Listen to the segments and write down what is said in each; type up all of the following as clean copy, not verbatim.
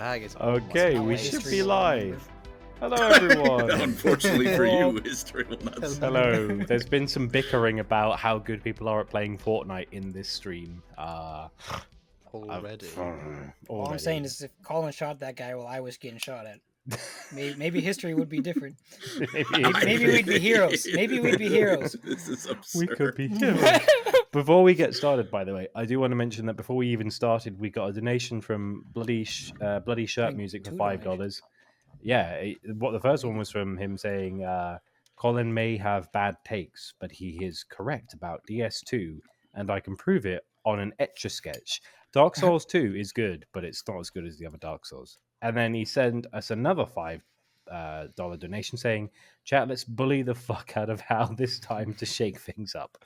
bag is Okay, we should be live. Hello, everyone. Unfortunately for you, history will not. Hello. There's been some bickering about how good people are at playing Fortnite in this stream. Already. All I'm saying is if Colin shot that guy while I was getting shot at, maybe history would be different. Maybe we'd be heroes. Maybe we'd be heroes. This is absurd. We could be heroes. Before we get started, by the way, I do want to mention that before we even started, we got a donation from Bloody Shirt Music for $5. Yeah, what the first one was from him saying, Colin may have bad takes, but he is correct about DS2, and I can prove it on an Etch-a-Sketch. Dark Souls 2 is good, but it's not as good as the other Dark Souls. And then he sent us another $5 donation saying, chat, let's bully the fuck out of Hal this time to shake things up.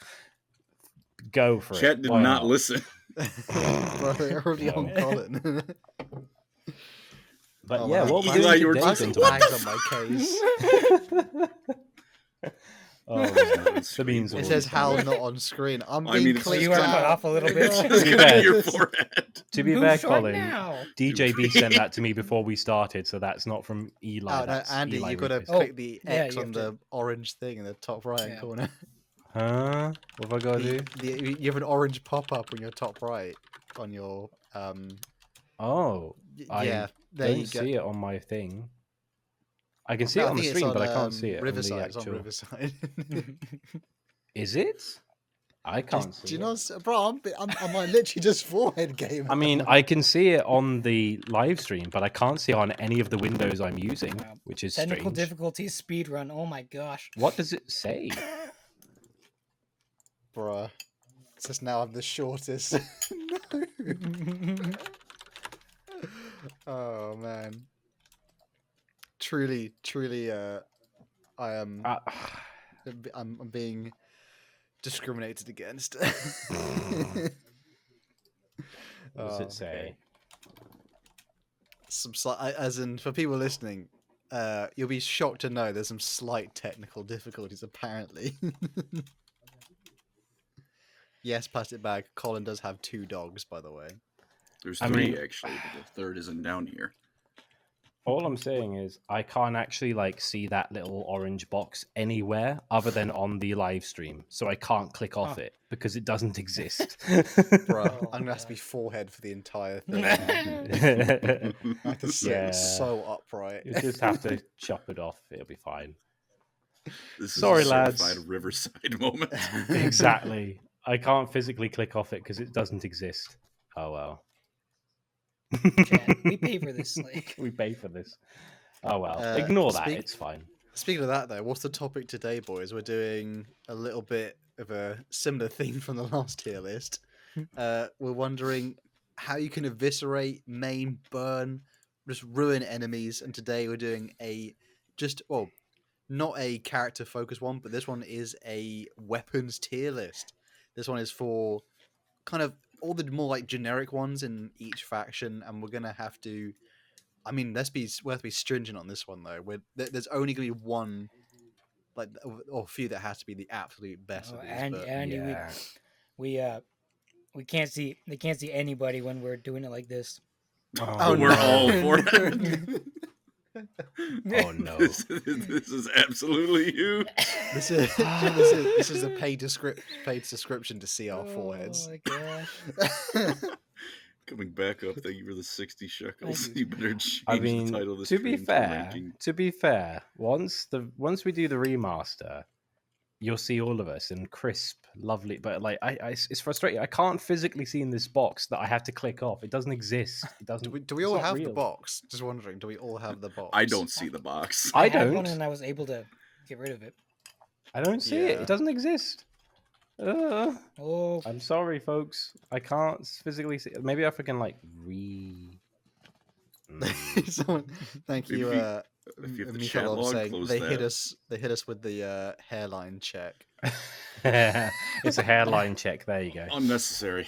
Go for it. Chat did not listen. Well, they're already on Colin. But yeah, what we Eli, doing you were today? just bags on my case. The beans. It says Hal not on screen. I mean, it's clicked You want to out. cut off a little bit? It's gonna be your forehead. To be Who's fair, short Colin, now? DJB sent that to me before we started, so that's not from Eli. Oh, no, That's Andy, Eli you got to Rufus. click the yeah, X you on have the orange thing in the top right Yeah. corner. Huh? What have I got to do? You have an orange pop-up on your top right on your Oh, yeah. There don't you go. see it on my thing. I can see No, it I on the think it's screen, on, but I can't see it. Riverside. On It's the on actual... Riverside. Is it? I can't see Do you it. know, bro? I'm like literally just forehead game. I mean, I can see it on the live stream, but I can't see it on any of the windows I'm using, Wow. which is Technical strange. difficulties, speed run. Oh my gosh. What does it say? Bruh. It says now I'm the shortest. No. Oh man. Truly, I am. I'm being discriminated against. What does it say? Some slight, as in for people listening, you'll be shocked to know there's some slight technical difficulties apparently. Yes, plastic bag. Colin does have 2 dogs, by the way. There's 3 I mean- actually, but the third isn't down here. All I'm saying is I can't actually see that little orange box anywhere other than on the live stream, so I can't click off it because it doesn't exist. Bro, I'm gonna have to be forehead for the entire thing. I have to sit Yeah. so upright. You just have to chop it off. It'll be fine. This is Sorry, a lads. certified Riverside moment. Exactly. I can't physically click off it because it doesn't exist. Oh well. Chat, we pay for this. We pay for this. Oh well. Uh, Ignore that. speak- It's fine. Speaking of that, though, what's the topic today, boys? We're doing a little bit of a similar theme from the last tier list. We're wondering how you can eviscerate, maim, burn, just ruin enemies. And today we're doing not a character focused one, but this one is a weapons tier list. This one is for kind of all the more generic ones in each faction, and we're gonna have to. I mean, we have to be stringent on this one though. There's only gonna be one, or a few that has to be the absolute best of these. Andy, Yeah. we can't see. They can't see anybody when we're doing it like this. Oh, we're all for it. Oh no. This is absolutely you. This is a paid description to see our foreheads. Oh my gosh. Coming back up, thank you for the 60 shekels. Thank you. You better change I mean, the title of the to be stream fair, ranking. once we do the remaster, you'll see all of us in crisp, lovely. But it's frustrating. I can't physically see in this box that I have to click off. It doesn't exist. It doesn't. Do we it's all not have the real. box? Just wondering. Do we all have the box? I don't see the box. I had one don't. and I was able to get rid of it. I don't see it. Yeah. It doesn't exist. Oh, I'm sorry, folks. I can't physically see. Maybe if I can Someone, thank you, If you have the chat Michael, log, saying close they that. hit us. They hit us with the hairline check. It's a hairline check. There you go. Unnecessary.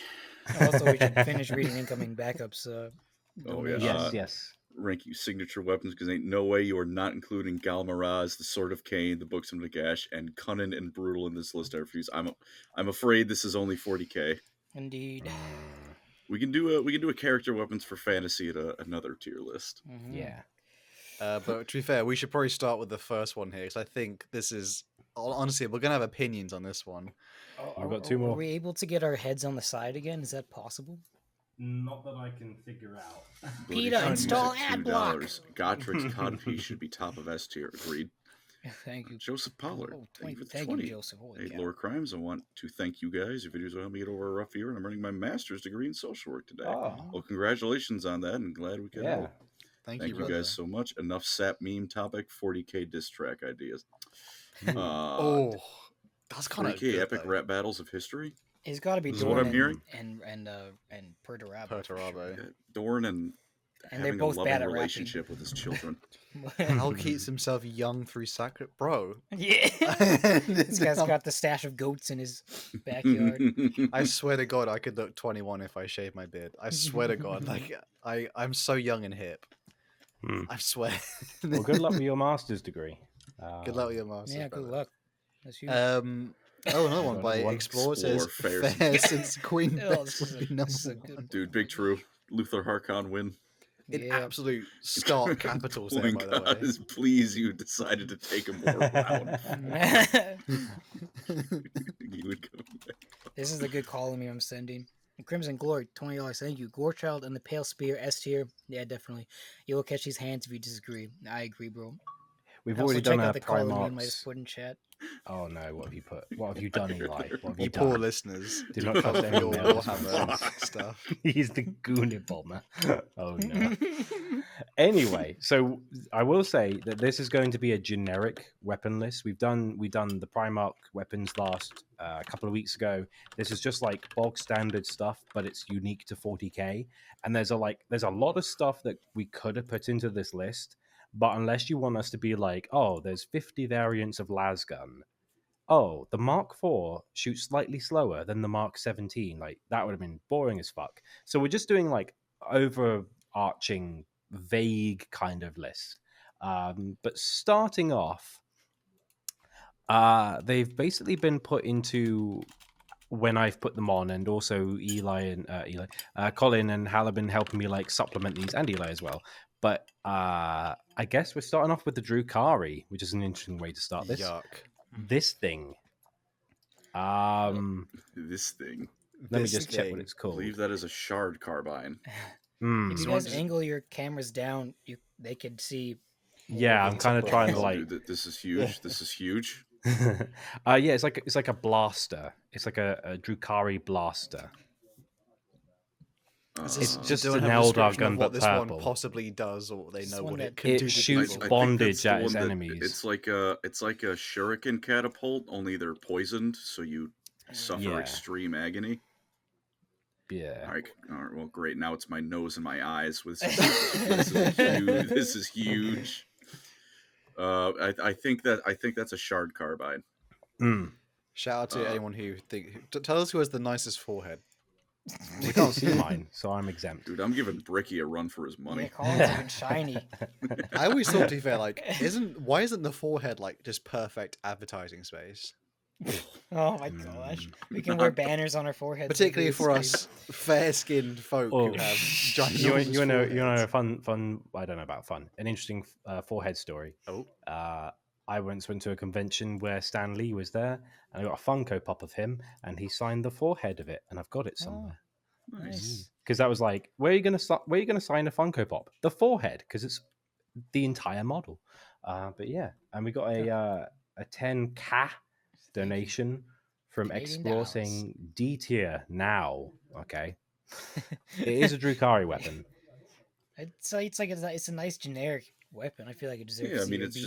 also we should finish reading incoming backups. Oh, yeah. Yes, yes. Rank you signature weapons because ain't no way you are not including Galmaraz, the Sword of Cain, the Books of Nagash, and Cunning and Brutal in this list. I refuse. I'm afraid this is only 40k. Indeed. We can do a character weapons for fantasy at another tier list. Mhm. Yeah. But to be fair, we should probably start with the first one here, because I think this is honestly we're gonna have opinions on this one. We've got two more. Are we able to get our heads on the side again? Is that possible? Not that I can figure out. Bloody PETA, Shark install Music, ad block. $2. Gotrik's Codpiece should be top of S tier. Agreed. Thank you. Joseph Pollard, Oh, thank you for the thank 20. you, Joseph. Holy Hey, cow. Lorecrimes, I want to thank you guys. Your videos will help me get over a rough year, and I'm earning my master's degree in social work today. Oh, Well, congratulations on that, and glad we could yeah. help. Thank Thank you brother. guys so much. Enough sap meme topic. 40k diss track ideas. Oh, that's kind of 40k epic rap battles of history. It's got to be This is what I'm Dorn hearing. and Perturabo. for Perturabo. sure. Dorn and And they're having both a bad loving at rapping. relationship with his children. Hal keeps himself young through sacred, bro. Yeah. This guy's got the stash of goats in his backyard. I swear to God, I could look 21 if I shaved my beard. I swear to God, like I'm so young and hip. I swear. Well, good luck with your master's degree. Good luck with your master's. Yeah, good brother. luck. That's huge. Oh, another one by Another one. Explore says Explore, fair since Queen Oh, Bess this would is be a- number this is a one. good- Dude, big true. Luther Harkon win. In Yeah. absolute stark capitals there, by the God way. is pleased you decided to take him more round. You would go back. This is the good column here I'm sending. Crimson Glory, $20. Thank you. Gorechild and the Pale Spear, S tier. Yeah, definitely. You will catch these hands if you disagree. I agree, bro. We've Also, already check done out our the column I Primarchs. just put in chat. Oh no, what have you put? What have you done, Eli? What have You you poor done? listeners. Do You not trust cover your anyone else. Warhammer stuff. He's the Goonie bomber. Oh no. Anyway, so I will say that this is going to be a generic weapon list. We've done the Primarch weapons last a couple of weeks ago. This is just like bog standard stuff, but it's unique to 40k. And there's a lot of stuff that we could have put into this list, but unless you want us to be like, oh, there's 50 variants of lasgun. Oh, the Mark IV shoots slightly slower than the Mark 17. Like that would have been boring as fuck. So we're just doing like overarching, vague kind of list. But starting off, they've basically been put into when I've put them on, and also Colin and Hal have been helping me like supplement these, and Eli as well. But I guess we're starting off with the Drukari, which is an interesting way to start this. Yuck. This thing. This thing. Let me This just check what thing. it's I called. believe that is a shard carbine. Mm. If you So guys just- angle your cameras down, they could see. Yeah, I'm kind of trying to like. Dude, this is huge. This is huge. Yeah, it's like a blaster. It's like a Drukari blaster. It's just Don't an have a Eldar description gun, of what but this purple. one possibly does, or they This know one what that- it can It do. to shoots people. bondage the at its one that- enemies. It's like a shuriken catapult, only they're poisoned, so you suffer Yeah. extreme agony. Yeah. All right, well, great. Now it's my nose and my eyes. This is huge. I think that's a shard carbine. Mm. Shout out to anyone who tell us who has the nicest forehead. We can't see mine, so I'm exempt. Dude, I'm giving Bricky a run for his Yeah, money. Colin's looking shiny. I always thought, to be fair, like, why isn't the forehead like just perfect advertising space? Oh my gosh. We can wear banners on our foreheads. Particularly every for stream. us fair-skinned folk Oh. who have giant. You know a fun. I don't know about fun. An interesting forehead story. Oh, I once went to a convention where Stan Lee was there, and I got a Funko Pop of him, and he signed the forehead of it, and I've got it somewhere. Nice. Because that was like, where are you gonna sign a Funko Pop? The forehead, because it's the entire model. But yeah, and we got a 10K donation from Canadian Explore dollars. saying D tier now. Okay, it is a Drukari weapon. It's a nice generic weapon. I feel like it deserves. Yeah, I mean, C or it's B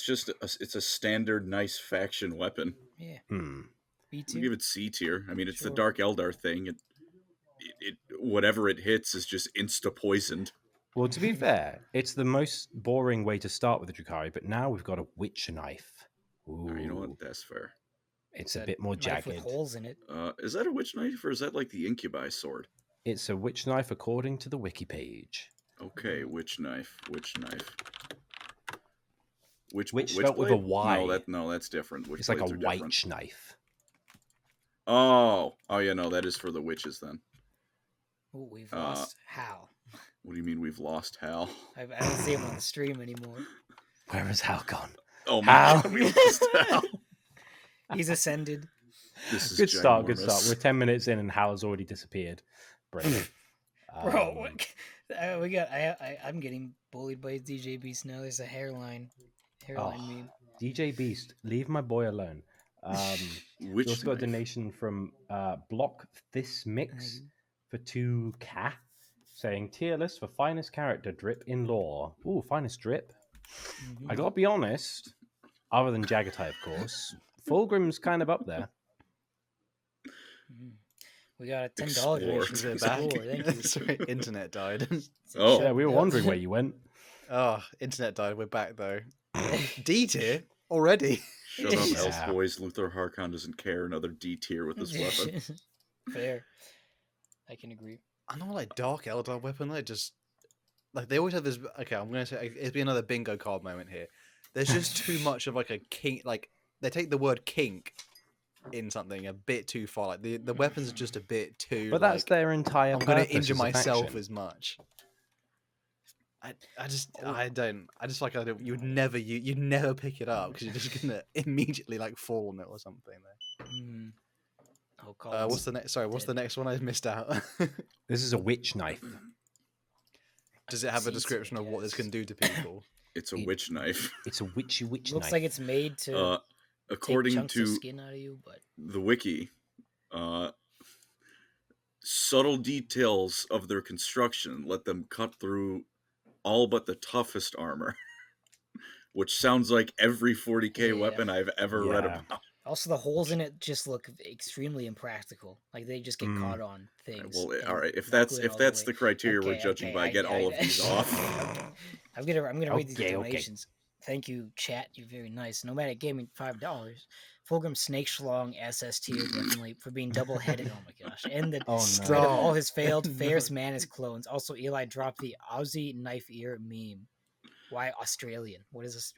just tier. it's a standard nice faction weapon. Yeah, Hmm. B We tier. give it C tier. I mean, it's Sure. the Dark Eldar thing. It whatever it hits is just insta poisoned. Well, to be fair, it's the most boring way to start with the Drukari, but now we've got a witch knife. Ooh, You know what? That's fair. it's a That bit more knife with jagged. holes in it. Is that a witch knife or is that like the incubi sword? It's a witch knife according to the wiki page. Okay, witch knife. Witch spelled with a Y. No, that's different. It's like a Witchblades are different. white knife. Oh yeah, no, that is for the witches then. Oh, we've Uh, lost Hal. What do you mean we've lost Hal? I don't see him on the stream anymore. Where is Hal gone? Oh my Hal. god, we lost Hal. He's ascended. This is Good start. Good start. ginormous. We're 10 minutes in and Hal's already disappeared. Brilliant. Bro, we got. I'm getting bullied by DJ Beast now. There's a hairline meme. DJ Beast, leave my boy alone. We Which also got a knife? donation from Block This Mix for 2K, saying tier list for finest character drip in lore. Ooh, finest drip. I gotta be honest, other than Jagatai, of course, Fulgrim's kind of up there. We got a $10 Explore. donation Is from it back? Explore. Thank you. Sorry, internet died. Oh. Yeah, we were wondering where you went. Oh, internet died. We're back though. D tier already. Shut up, Yeah. Elf Boys. Luther Harkon doesn't care. Another D tier with this weapon. Fair. I can agree. I know, like Dark Eldar weapon. Like just like they always have this. Okay, I'm gonna say it'd be another bingo card moment here. There's just too much of like a kink. Like they take the word kink in something a bit too far. Like the weapons are just a bit too. But that's like, their entire I'm gonna purpose injure as a myself faction. as much. I just like I don't. You'd never pick it up because you're just gonna immediately like fall on it or something. There. Oh, Colin's What's the next? Sorry, what's the dead. next one I missed out? This is a witch knife. Does it have a Seems description like of what this yes. can do to people? It's a witch knife. It's a witchy witch Looks knife. like it's made to take According chunks of to skin out of you, but the wiki, subtle details of their construction let them cut through all but the toughest armor, which sounds like every 40k Yeah. weapon I've ever read Yeah. about. also the holes in it just look extremely impractical. Like they just get caught on things. Well, and all right. If not that's glued if all that's way. the criteria we're Okay, judging okay, by, get all of these off. I'm gonna read these Okay, okay. donations. Thank you, chat. You're very nice. Nomadic Gaming, $5. Fulgrim Snake Schlong SS tier definitely for being double headed. Oh my gosh! And the Oh, no. spread of all his failed No. Ferris Manus clones. Also, Eli dropped the Aussie knife ear meme. Why Australian? What is this?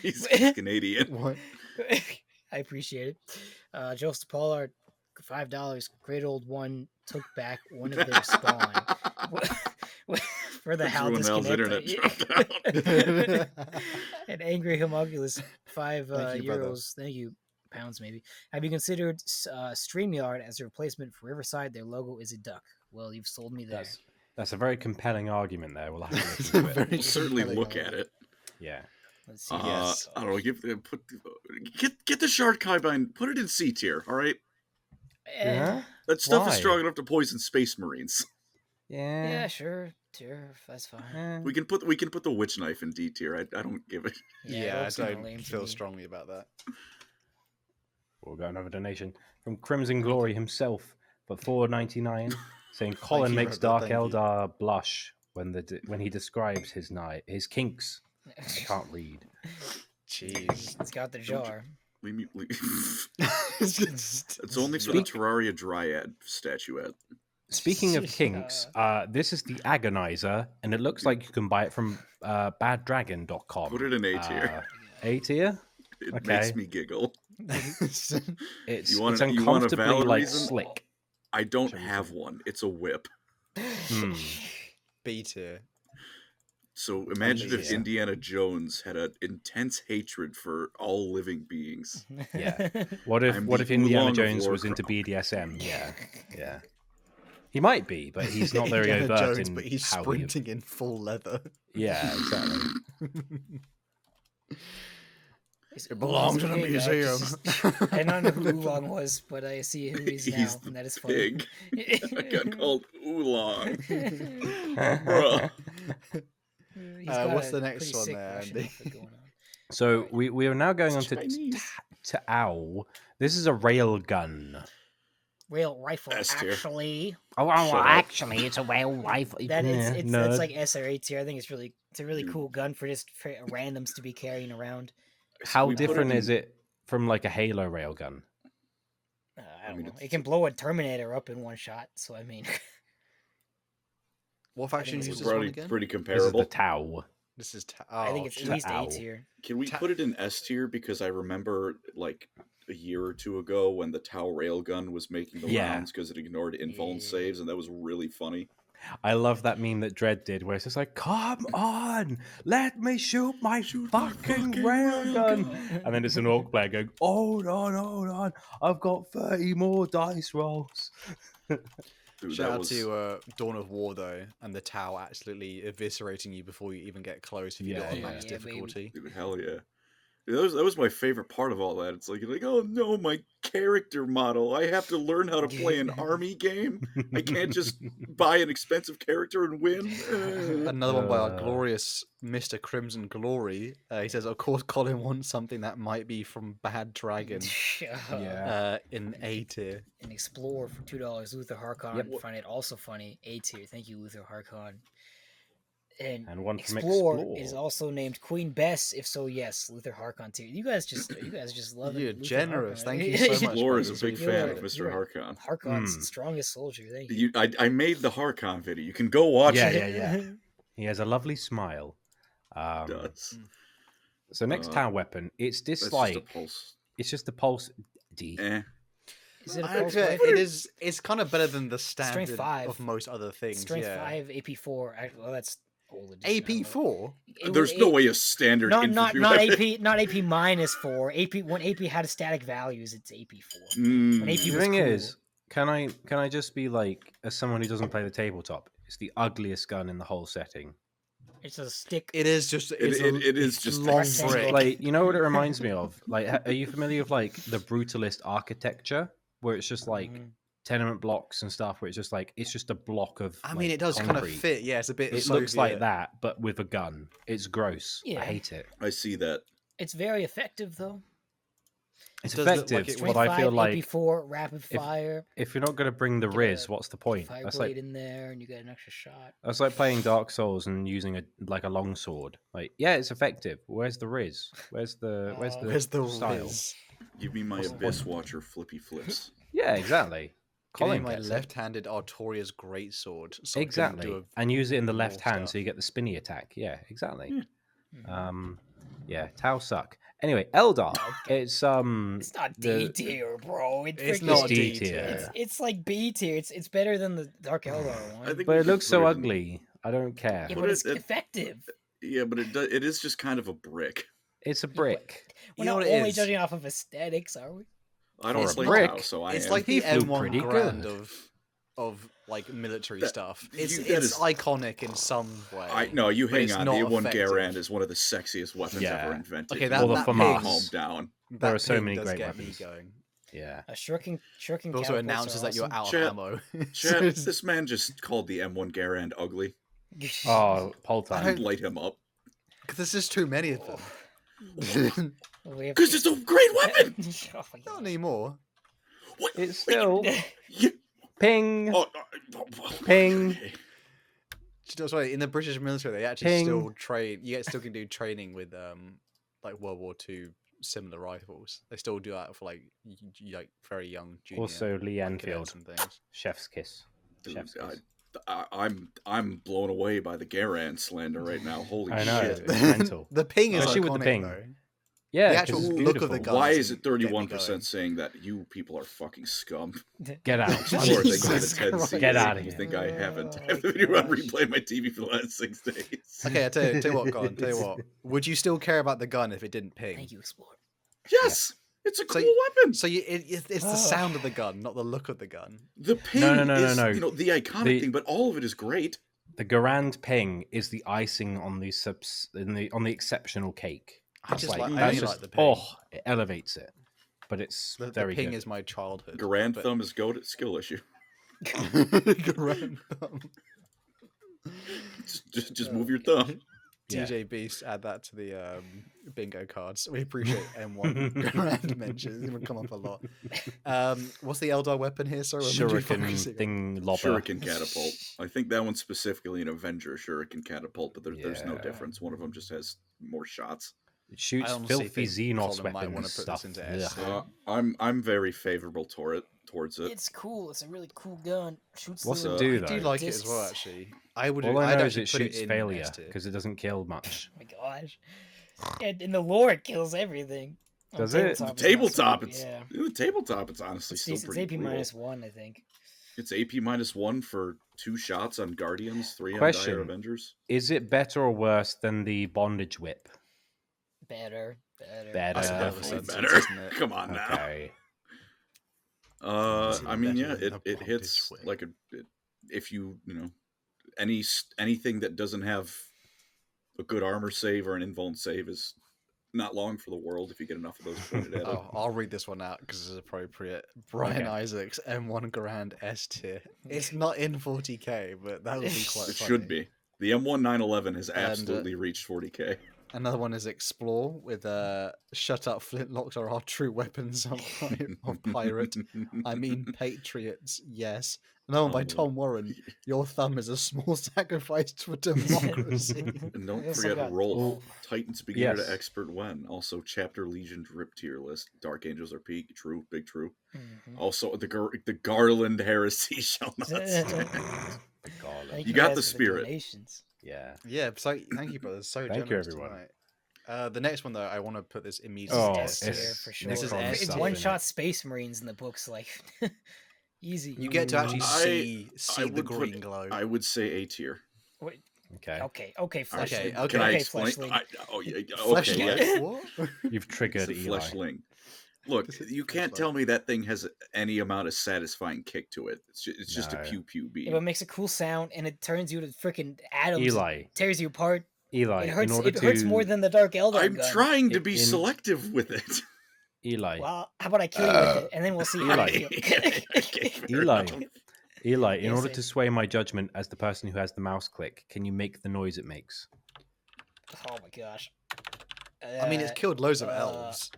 He's Canadian. What? I appreciate it. Joseph Pollard, $5. Great old one took back one of their spawn. For the That's Hal when Hal's disconnect. internet dropped out. An angry homunculus, 5 Thank you, brother. euros. Thank you, pounds maybe. Have you considered StreamYard as a replacement for Riverside? Their logo is a duck. Well, you've sold me there. That's a very compelling argument there. We'll have to look into it. We'll certainly compelling look at it. Yeah. Let's see. Yes. I don't know. Get the Shard Carbine. Put it in C tier. All right. Yeah. That stuff Why? is strong enough to poison Space Marines. Yeah. Yeah, sure, that's fine. We can put the witch knife in D tier. I don't give it. Yeah, it Yeah, I looks kinda lame don't to feel me. strongly about that. We'll got another donation from Crimson Glory himself for $4.99, saying Colin you, makes brother, Dark thank you. Eldar blush when he describes his kinks. I can't read. Jeez. It's got the jar. It's only for the Terraria Dryad statuette. Speaking of kinks, this is the Agonizer, and it looks like you can buy it from baddragon.com. Put it in A tier. A tier? It okay. makes me giggle. It's You want a uncomfortably valid like reason? slick. I don't Shall we have say? one. It's a whip. Hmm. B tier. So imagine if Yeah. Indiana Jones had an intense hatred for all living beings. Yeah. What if I'm what the if Indiana Oolong of Jones was Warcraft. into BDSM? Yeah. Yeah. He might be, but he's not very Indiana overt Jones, in but he's how sprinting in full leather. Yeah, exactly. It belongs in a museum. I don't know who Oolong was, but I see who he is now, He's and that is the funny. pig. I got called Oolong. Bruh. He's got what's a the next pretty one sick there, Russian Andy? outfit going on. So we are now going on It's to Chinese. Ow. This is a rail gun. Rail rifle, S tier. actually. Oh, well, Shut up. actually, it's a rail rifle. That Yeah, it's nerd. like SRA tier. I think it's a really Dude. cool gun for just for randoms to be carrying around. How We put different in- is it from like a Halo railgun? I don't mean, know. it's- It can blow a Terminator up in one shot. So I mean, What faction it's uses It's this one pretty, again? pretty This is comparable. the Tau. I think it's at least Ow. A tier. Can we put it in S tier? Because I remember, like, a year or two ago when the Tau railgun was making the Yeah. rounds because it ignored invuln Yeah. saves, and that was really funny. I love that meme that Dredd did, where it's just like, "Come on, let me shoot my fucking railgun," and then it's an orc player going, "Hold on, I've got 30 more dice rolls." Dude, Shout that out was to Dawn of War though, and the Tau absolutely eviscerating you before you even get close if you Yeah, do it on yeah. max Yeah, difficulty. dude, hell yeah. That was my favorite part of all that. It's like, you're like, oh no, my character model. I have to learn how to play an army game. I can't just buy an expensive character and win. Another one by our glorious Mr. Crimson Glory. He says, of course, Colin wants something that might be from Bad Dragon Yeah. in A tier. And Explore for $2. Luther Harkon. Yep. Find it also funny. A tier. Thank you, Luther Harkon. And And one from Explore Explore. is also named Queen Bess. If so, yes, Luther Harkon tier. You guys just love it. You're Luther generous. Harkon. Thank you so much. Explore is mate. a big You're fan a- of Mr. you're a- Harkon. Harkon's Mm. strongest soldier. Thank you. I made the Harkon video. You can go watch Yeah, it. yeah. He has a lovely smile. It does. So next Tau weapon, it's That's just just a like pulse. it's just a pulse D. Is it a I pulse agree, rifle? it is. It's kind of better than the standard 5. of most other things. Strength yeah. 5, AP4. Well, that's old edition. AP4. There's no way a standard Not infantry not weapon- AP not AP -4. AP when AP had static values, it's AP4. Mm. When AP The was thing cool. is, can I just be like, as someone who doesn't play the tabletop, it's the ugliest gun in the whole setting. It's a stick. It is just. It is it's just long rectangle. brick. Like, you know what it reminds me of? Like, are you familiar with like the brutalist architecture, where it's just like Mhm. tenement blocks and stuff, where it's just like it's just a block of. I mean, like, it does kind of concrete. fit. Yeah, it's a bit. It looks like Soviet. that, but with a gun. It's gross. Yeah. I hate it. I see that. It's very effective though. It's does look effective, like it Strength but I 5, feel like AP4, rapid fire. if you're not going to bring the Get Riz, a what's the point? Fire That's blade like in there, and you get an extra shot. that's like playing Dark Souls and using a long sword. Like, yeah, it's effective. Where's the Riz? Where's the Where's the style? Riz? Give me my What's the Abyss point? Watcher flippy flips. Yeah, exactly. Give me Colin my gets it. left-handed Artorias greatsword. So I can Exactly, do a- and use it in the more left hand stuff. so you get the spinny attack. Yeah, exactly. Mhm. Yeah, Tau suck. Anyway, Eldar. It's It's not D the- tier, bro. It's freaking- not D D tier. tier. It's like B tier. It's better than the Dark Eldar one. I think but we it should looks so put it in- ugly. I don't care. Yeah, But but it's it- effective. Yeah, but it is just kind of a brick. It's a brick. We're You know not what it only is? judging off of aesthetics, are we? I don't For a play brick, Tau, so I It's am. like the He flew M1 pretty Grand good. of like military That- stuff. that It's is- iconic in some way. No, you but hang it's on. not The A1 effective. Garand is one of the sexiest weapons Yeah. ever invented. Okay, You that- Or the need to FAMAS. calm down. That There are so ping many does great get me weapons. going. Yeah. A shirking It also catapults are announces that you're awesome. out Chat- of ammo. Chad, It's- this man just called the M1 Garand ugly. Oh, poll I time. don't- Light him up. 'Cause there's just too many of them. We have- Because it's a great weapon! Oh my Not God. anymore. What? It's still You- ping. oh, Ping. okay. That's right. In the British military, they actually Ping. still train. You still can do training with like World War II similar rifles. They still do that for like like very young junior. Also, Lee cadets Enfield. and things. Chef's kiss. Dude, Chef's kiss. I'm blown away by the Garand slander right now. Holy I know. shit. It's mental. The ping is Especially with the iconic, ping. though. Yeah, The 'cause actual it's look of the beautiful. gun. Why doesn't is it get me 31% going. saying that you people are fucking scum? Get out. Or they Jesus got a 10 Christ. Get outta You here. think I haven't? Oh I've my been on gosh. replay my TV for the last 6 days. Okay, I tell you what, Colin. Tell you what. Would you still care about the gun if it didn't ping? Thank you, Explore. Yes, it's a So cool weapon. So it's the sound of the gun, not the look of the gun. The ping no, is no. the iconic The- thing, but all of it is great. The Garand ping is the icing on the on the exceptional cake. I just like. I that's only just, like the ping. oh, it elevates it. But it's The very ping good. is my childhood. Garand but- thumb is goat skill issue. Garand thumb. Just move your thumb. Yeah. DJ Beast, add that to the bingo cards. We appreciate M1 Garand mentions. It would come up a lot. What's the Eldar weapon here? Sorry, what were you Shuriken focusing on? thing lobber. Shuriken catapult. I think that one's specifically an Avenger Shuriken catapult, but there's no Yeah. difference. One of them just has more shots. It shoots I honestly filthy think Xenos Colin might wanna weapons put stuff. this into S Ugh. tier. I'm very favorable towards it. It's cool. It's a really cool gun. Shoots What's little it do, I though? do like it as well, discs. actually. I would. All I I'd know is actually it put shoots in failure S tier. because it doesn't kill much. Oh my gosh. And in the lore, it kills everything. Does it? The Tabletop is not tabletop, sweet, it's yeah. the tabletop. It's honestly It's still decent. pretty It's AP brutal. -1, I think. It's AP -1 for 2 shots on Guardians, 3 on Question. Dire Avengers. Is it better or worse than the bondage whip? Better. That's a bit of a Definitely sentence, better. isn't it? Come on now. Okay. I mean, better yeah, than the it hits bondage like if you anything that doesn't have a good armor save or an invuln save is not long for the world if you get enough of those pointed at it. Oh, I'll read this one out because it's appropriate. Brian Okay. Isaacs, M1 Grand S tier. It's not in 40k, but that would be quite It funny. should be. The M1911 has absolutely reached 40k. Another one is Explore with Shut Up, Flintlocks are our true weapons of pirate. I mean, patriots, yes. Another one by Tom Warren. Your thumb is a small sacrifice for democracy. And don't We also forget got Rolf. Rolf. Titans beginner Yes. to expert when. Also Chapter Legion drip tier list. Dark Angels are peak. True. Big true. Mhm. Also the Garland heresy shall not stand. The garland. Thank You got guys the for spirit. donations. Yeah. Yeah, so thank you, brothers. So Thank you, generous everyone. tonight. The next one, though, I want to put this immediately. Oh, S tier it's- for sure. this is Necron S It's tier. one-shot Space Marines in the books, like easy. You get to actually I see the would put- green glow. I would say A tier. Wait, Okay. okay, Fleshling. Okay, Can I okay, explain? Fleshling. Fleshling? Yeah. What? You've It's triggered a Eli. fleshling. Look, This is you can't fleshling. tell me that thing has any amount of satisfying kick to it. It's just a No. pew pew beam. Yeah, but it makes a cool sound, and it turns you to freaking atoms. Eli. Tears you apart. Eli. It hurts. In order It hurts to more than the Dark Eldar I'm gun. trying to be In- selective with it. Eli. Well, how about I kill you with it, and then we'll see how Eli. you feel. Okay, fair Eli. enough. Eli, in Yeah, order same. to sway my judgment as the person who has the mouse click, can you make the noise it makes? Oh my gosh. I mean, it's killed loads of elves.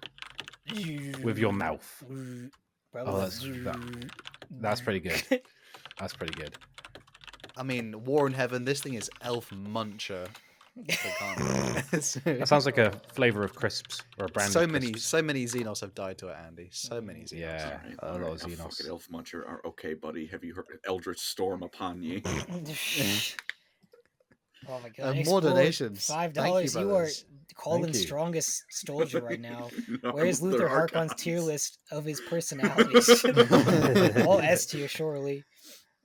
With your mouth. Probably. Oh, that's pretty good. That's pretty good. I mean, War in Heaven, this thing is Elf Muncher. That sounds like a flavor of crisps or a brand so of many crisps. Xenos have died to it, Andy. So many Xenos. Yeah, Alright, a lot alright, of now fuck Xenos. it, Elf Muncher are okay, buddy. Have you heard Eldritch Storm upon ye? Oh my god! More Explore, donations. $5. Thank you, You are brothers. Colin's Thank you. strongest soldier right now. No, Where's they're Luther Harkon's Archons. tier list of his personalities? All S tier, surely.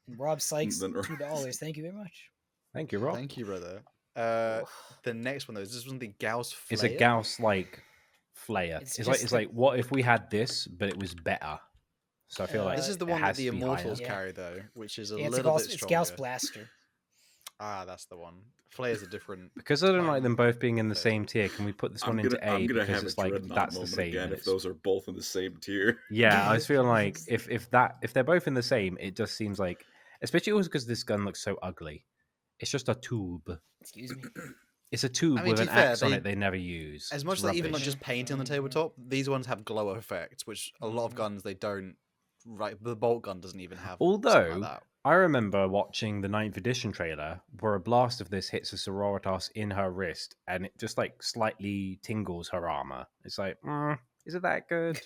And Rob Sykes, Then- $2. Thank you very much. Thank you, Rob. Thank you, brother. The next one, though, is this one the Gauss Flayer? It's a Gauss like flayer. It's It's like just it's a- like what if we had this, but it was better. So I feel like This is the it one that has the to be higher. Immortals Yeah. carry, though, which is a Yeah, it's little Gauss, bit it's stronger. Gauss Blaster. Ah, that's the one. Flayer's a different. Because I don't like them both being in the Okay. same tier. Can we put this one into A I'm gonna because have it's a like dreadnought that's the moment same. again and if it's- those are both in the same tier. Yeah, I just feel like if they're both in the same, it just seems like, especially also because this gun looks so ugly. It's just a tube. Excuse me. It's a tube I mean, with to an be fair, axe on they- it they never use. As much It's as they even not rubbish. just painting on the tabletop, these ones have glow effects, which a lot of guns they don't. Right, the bolt gun doesn't even have. something Although, like that. I remember watching the 9th edition trailer where a blast of this hits a sororitas in her wrist and it just like slightly tingles her armor. It's like, is it that good?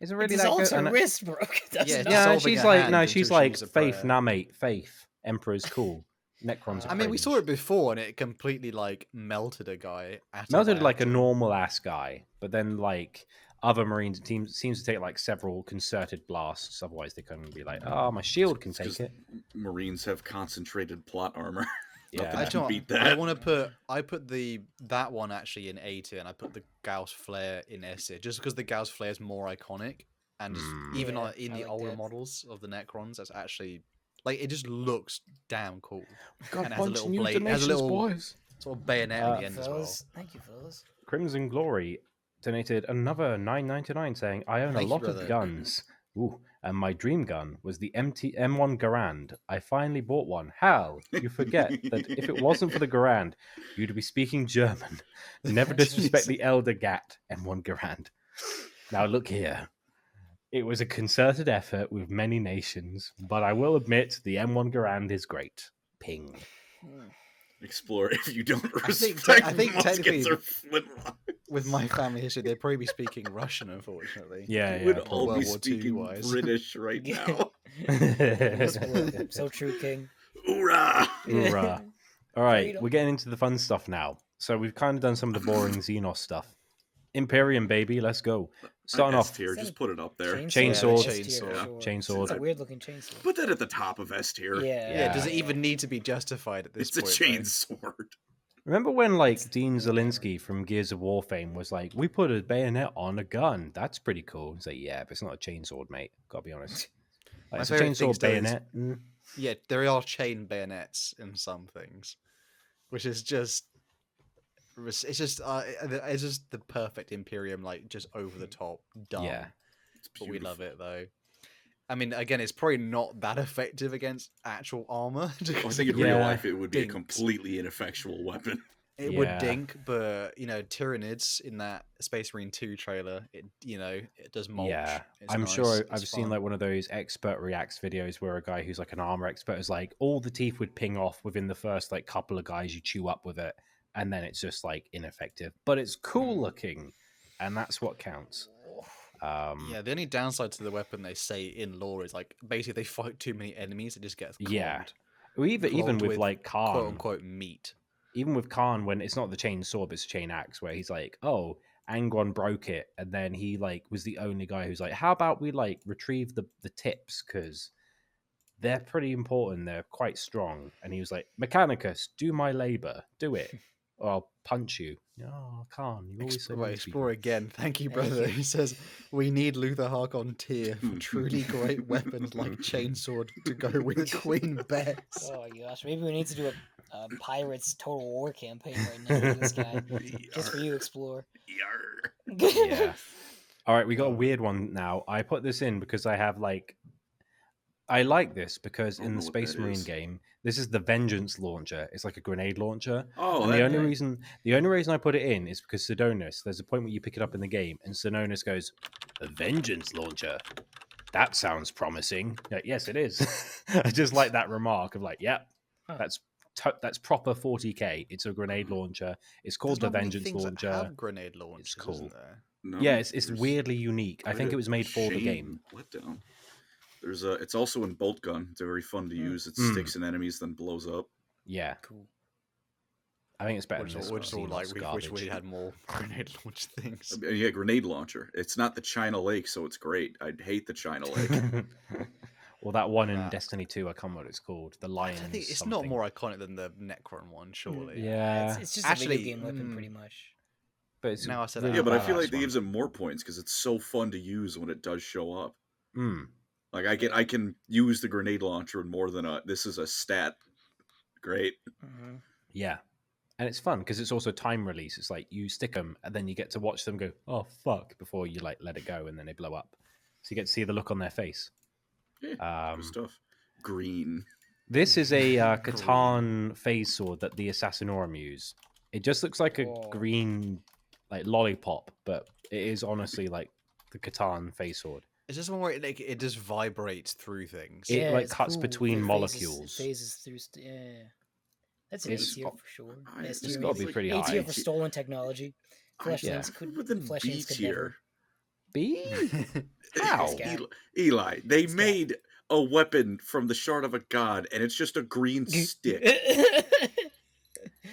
Is it really It that dissolves good? her And wrist, bro. It does Yeah, not. yeah, dissolving she's her like, hand no, until she's she like, uses a faith, prayer. nah, mate, faith. Emperor's cool. Necrons. I are I mean, we cringe. saw it before, and it completely like melted a guy. Melted like a atom. normal ass guy, but then like other Marines teams seems to take like several concerted blasts. Otherwise, they couldn't be like, oh, my shield can It's take 'cause it. Marines have concentrated plot armor. Yeah. Nothing I, can do you know beat what? that. I want to put. I put that one actually in A tier, and I put the Gauss Flare in S tier, just because the Gauss Flare is more iconic, and just even Yeah, in I the like older that. models of the Necrons, that's actually like it just looks damn cool. Got And it has a little blade- it has a little- boys. Sort of bayonet Uh, at the end as well. Fellas, thank you, fellas. Crimson Glory donated another $9.99 saying, I own Thank a you, lot brother. of guns. Ooh, and my dream gun was the M1 Garand. I finally bought one. Hal, you forget that if it wasn't for the Garand, you'd be speaking German. Never disrespect the Elder Gat M1 Garand. Now look here. It was a concerted effort with many nations, but I will admit the M1 Garand is great. Ping. Hmm. Explore if you don't I think respect I think muskets technically- or flintlocks. With my family history, they'd probably be speaking Russian, unfortunately. Yeah, We'd yeah. all World be War II speaking wise. British right now. probably. So true, King. Hoorah! Hoorah. All right, Freedom. we're getting into the fun stuff now. So we've kind of done some of the boring Xenos stuff. Imperium, baby, let's go. Starting S off, tier, just put it up there. Chainsword. It's a weird looking chainsword. Put that at the top of S tier. Yeah, does it even need to be justified at this It's a point? chainsword. Remember when like Dean Zielinski from Gears of War fame was like, "We put a bayonet on a gun. That's pretty cool." He's like, "Yeah, but it's not a chainsword, mate. Gotta be honest. Like, My it's a favourite thing chainsaw still is- bayonet." Yeah, there are chain bayonets in some things, which is just it's just the perfect Imperium, like just over the top, dumb. Yeah. But we love it though. I mean, again, it's probably not that effective against actual armor. I think in Yeah. real life it would be a Dinks. completely ineffectual weapon. It Yeah. would dink, but you know, Tyranids in that Space Marine 2 trailer, it does mulch. Yeah, It's I'm nice, sure it's I've seen fun. like one of those expert reacts videos where a guy who's like an armor expert is like, all the teeth would ping off within the first like couple of guys you chew up with it, and then it's just like ineffective. But it's cool looking, and that's what counts. Yeah, the only downside to the weapon they say in lore is like basically they fight too many enemies, it just gets clogged. Yeah. Well, even Clogged with like quote Khan, unquote meat. even with Khan, when it's not the chain sword, but it's a chain axe, where he's like, "Oh, Angron broke it," and then he like was the only guy who's like, "How about we like retrieve the tips because they're pretty important. They're quite strong." And he was like, "Mechanicus, do my labor, do it, or I'll punch you." Oh, Khan, you always say Right, nice explore again. Thank you, Thank brother. you. He says we need Luther Harkon tier for truly great weapons like chainsword to go with Queen Bess. Oh gosh, maybe we need to do a Pirates Total War campaign right now with this guy, just for you, Explore. Yarr. Yeah. All right, we got a weird one now. I put this in because I have like, I like this because I don't in know the what Space that Marine is. game, this is the Vengeance launcher. It's like a grenade launcher. Oh, And that the only guy. reason I put it in is because Sidonus, there's a point where you pick it up in the game, and Sidonus goes, "A vengeance launcher. That sounds promising." Like, yes, it is. I just like that remark of like, yep, Huh. that's proper 40k. It's a grenade launcher. It's called There's the not many Vengeance things that launcher. have grenade launchers, cool. isn't there? No, Yeah, it's there's weirdly unique. I quite think a it was made for the shame game. Letdown. There's a. It's also in bolt gun. It's very fun to use. It sticks in enemies, then blows up. Yeah, Cool. I think it's better We're than just, this we're one. just all Xenos like, we wish we garbage. had more grenade launch things. Yeah, grenade launcher. It's not the China Lake, so it's great. I'd hate the China Lake. Well, that one in That- Destiny 2, I can't remember what it's called. The I Lion. don't think it's something. not more iconic than the Necron one, surely. Yeah, It's just a Actually, video game weapon, pretty much. but it's Now I said really Yeah, but I feel badass like that one. gives it more points because it's so fun to use when it does show up. Mm. Like I can use the grenade launcher in more than a. This is a stat. Great. Mm-hmm. Yeah, and it's fun because it's also time release. It's like you stick them, and then you get to watch them go, "Oh fuck!" before you like let it go, and then they blow up. So you get to see the look on their face. Yeah, good stuff. Green. This is a Catan phase sword that the Assassinorum use. It just looks like a Oh. green, like lollipop, but it is honestly like the Catan phase sword. Is this one where it just vibrates through things? It, like, it's cuts between It molecules. phases through. Yeah, that's an A It's- tier for sure. It's S tier, gotta be maybe. pretty A tier high. for stolen technology. Fleshlings But then Fleshlings B could tier. never. B? How? This guy. Eli, they This guy. made a weapon from the shard of a god, and it's just a green stick.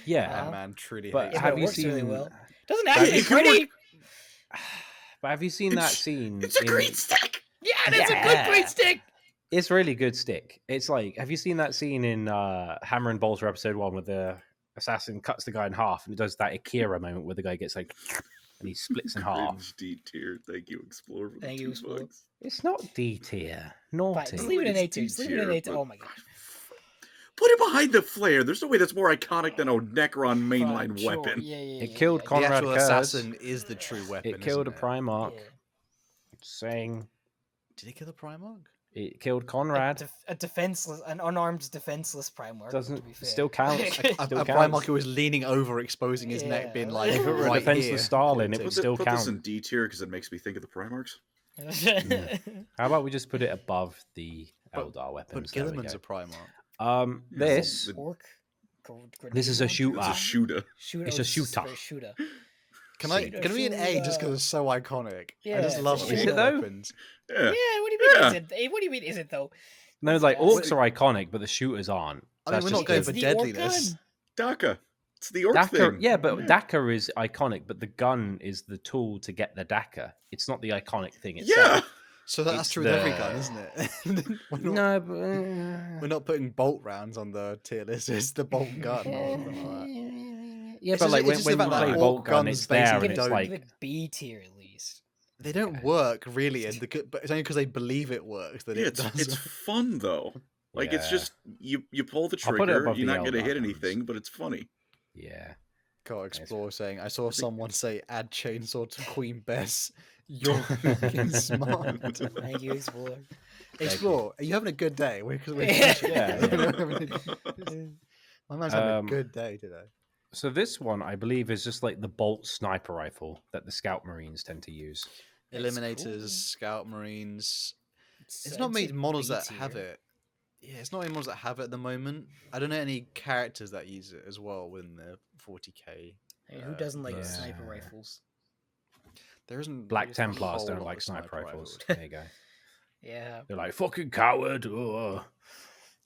Yeah, That man truly but hates Yeah, have but it you works seen? really well. Doesn't Have have you to be seen- pretty. But have you seen that It's- scene? It's a in- green stick. Yeah, that's a good green stick. It's really good stick. It's like, have you seen that scene in Hammer and Bolter episode 1 where the assassin cuts the guy in half and it does that Akira moment where the guy gets like, and he splits in half. Cringe D tier. Thank you, Explore. For the Thank you, $2. Explore. It's not D tier. Fine, Naughty. just leave it in A It's tier. D Just leave it in tier, A tier. but- Oh my god. Put it behind the flare. There's no way that's more iconic than a Necron mainline Fine, sure. weapon. Yeah, yeah, It yeah, killed yeah. The Conrad actual Kurz. assassin is the true weapon. It killed a isn't it? Primarch. Yeah. Saying Did he kill the Primarch? it killed A, Conrad. a defenseless, an unarmed, defenseless Primarch. to Doesn't be fair. still counts. A Still Primarch counts. who was leaning over, exposing his neck, Yeah. being like, If it were a right defenseless here. Stalin, it pointing. would still Put count. this in D tier because it makes me think of the Primarchs. How about we just put it above the But- Eldar weapons? But There we Gilliman's go. a Primarch. This Orc. This is a shooter. It's a shooter. Shooter. It's a shooter. Shooter. Can I? Shooter, Can we an A just shooter. because it's so iconic? I Yeah, just love for all sure. Is it the though? weapons. Yeah. Yeah, what do you mean? Yeah. Is it? What do you mean? Is it though? No, like Yeah. orcs are iconic, but the shooters aren't. I mean, That's we're just not going It's for the orc deadliness. gun. DACA. It's the orc Daka, thing. yeah, but Daka is iconic, but the gun is the tool to get the Daka. It's not the iconic thing itself. Yeah. So that's It's true with every the- gun, isn't it? No, but We're not putting bolt rounds on the tier list. It's the bolt gun. Or something like that. yeah, It's but just- like it's just when the you fact that play all bolt gun, guns it's there basically and it's don't- like Give it B tier at least. They don't work really, but it's only because they believe it works that Yeah, it does. it's fun though. Like it's Yeah. just you pull the I'll put it trigger, above you're the not going to hit Eldar anything, but it's funny. yeah. Got Explore saying, I saw think- someone say add chainsaw to Queen Bess. You're fucking smart. Thank you, Explore. Explore, are you having a good day? We're Yeah, My man's having a Um, good day today. So this one, I believe, is just like the bolt sniper rifle that the Scout Marines tend to use. That's Eliminators, cool. Scout Marines. It's I'd not say many models B that have tier. it. Yeah, it's not many models that have it at the moment. I don't know any characters that use it as well within the 40k. I mean, who doesn't like Yeah. sniper rifles? There isn't Black a Templars whole don't lot like of sniper rifles. rifles. There you go. Yeah. They're like, fucking coward. Oh.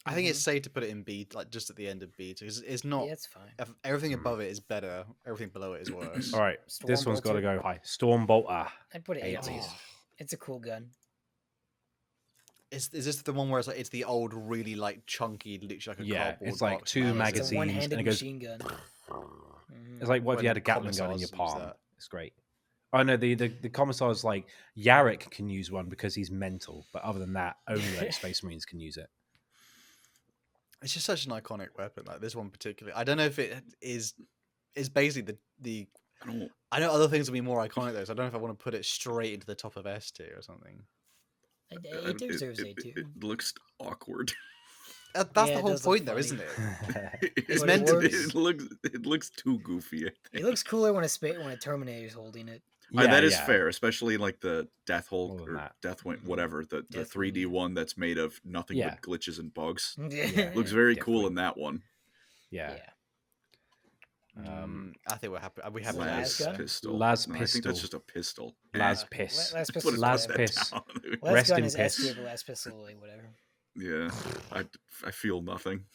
I think it's safe to put it in B, like just at the end of B, because it's not. Yeah, it's fine. Everything above it is better. Everything below it is worse. All right, this one's got to Stormbolter. go high. Stormbolter. I'd put it A A tier. at least. It's a cool gun. Is this the one where it's like it's the old, really like chunky, literally like a Yeah, cardboard it's like box two gun? It's magazines, a one-handed and it goes- machine gun. Mhm. It's like what if you When had a Gatling gun in your commissars use palm? that. It's great. Oh no, the commissar's like Yarrick can use one because he's mental, but other than that, only like Space Marines can use it. It's just such an iconic weapon. Like this one particularly. I don't know if it is basically the. I don't. I know other things will be more iconic though, so I don't know if I want to put it straight into the top of S tier or something. It deserves A tier. It looks awkward. That's Yeah, the it whole does look point, though, funny. isn't it? It's But meant to be. It looks too goofy. I think. It looks cooler when a Terminator's holding it. That is yeah. fair, especially like the Death More Hulk than or that. Deathwing, whatever, the Deathwing, 3D yeah. one that's made of nothing Yeah. but glitches and bugs. Yeah. Looks very Deathwing. cool in that one. Yeah. I think we're happy. We have Las gun? pistol. Las No, I think pistol. that's just a pistol. Las Eh, Piss. Last put pistol. it- Las put that Piss. down. Last Rest gun in is S piss. tier, but last pistol, like whatever. Yeah, I feel nothing.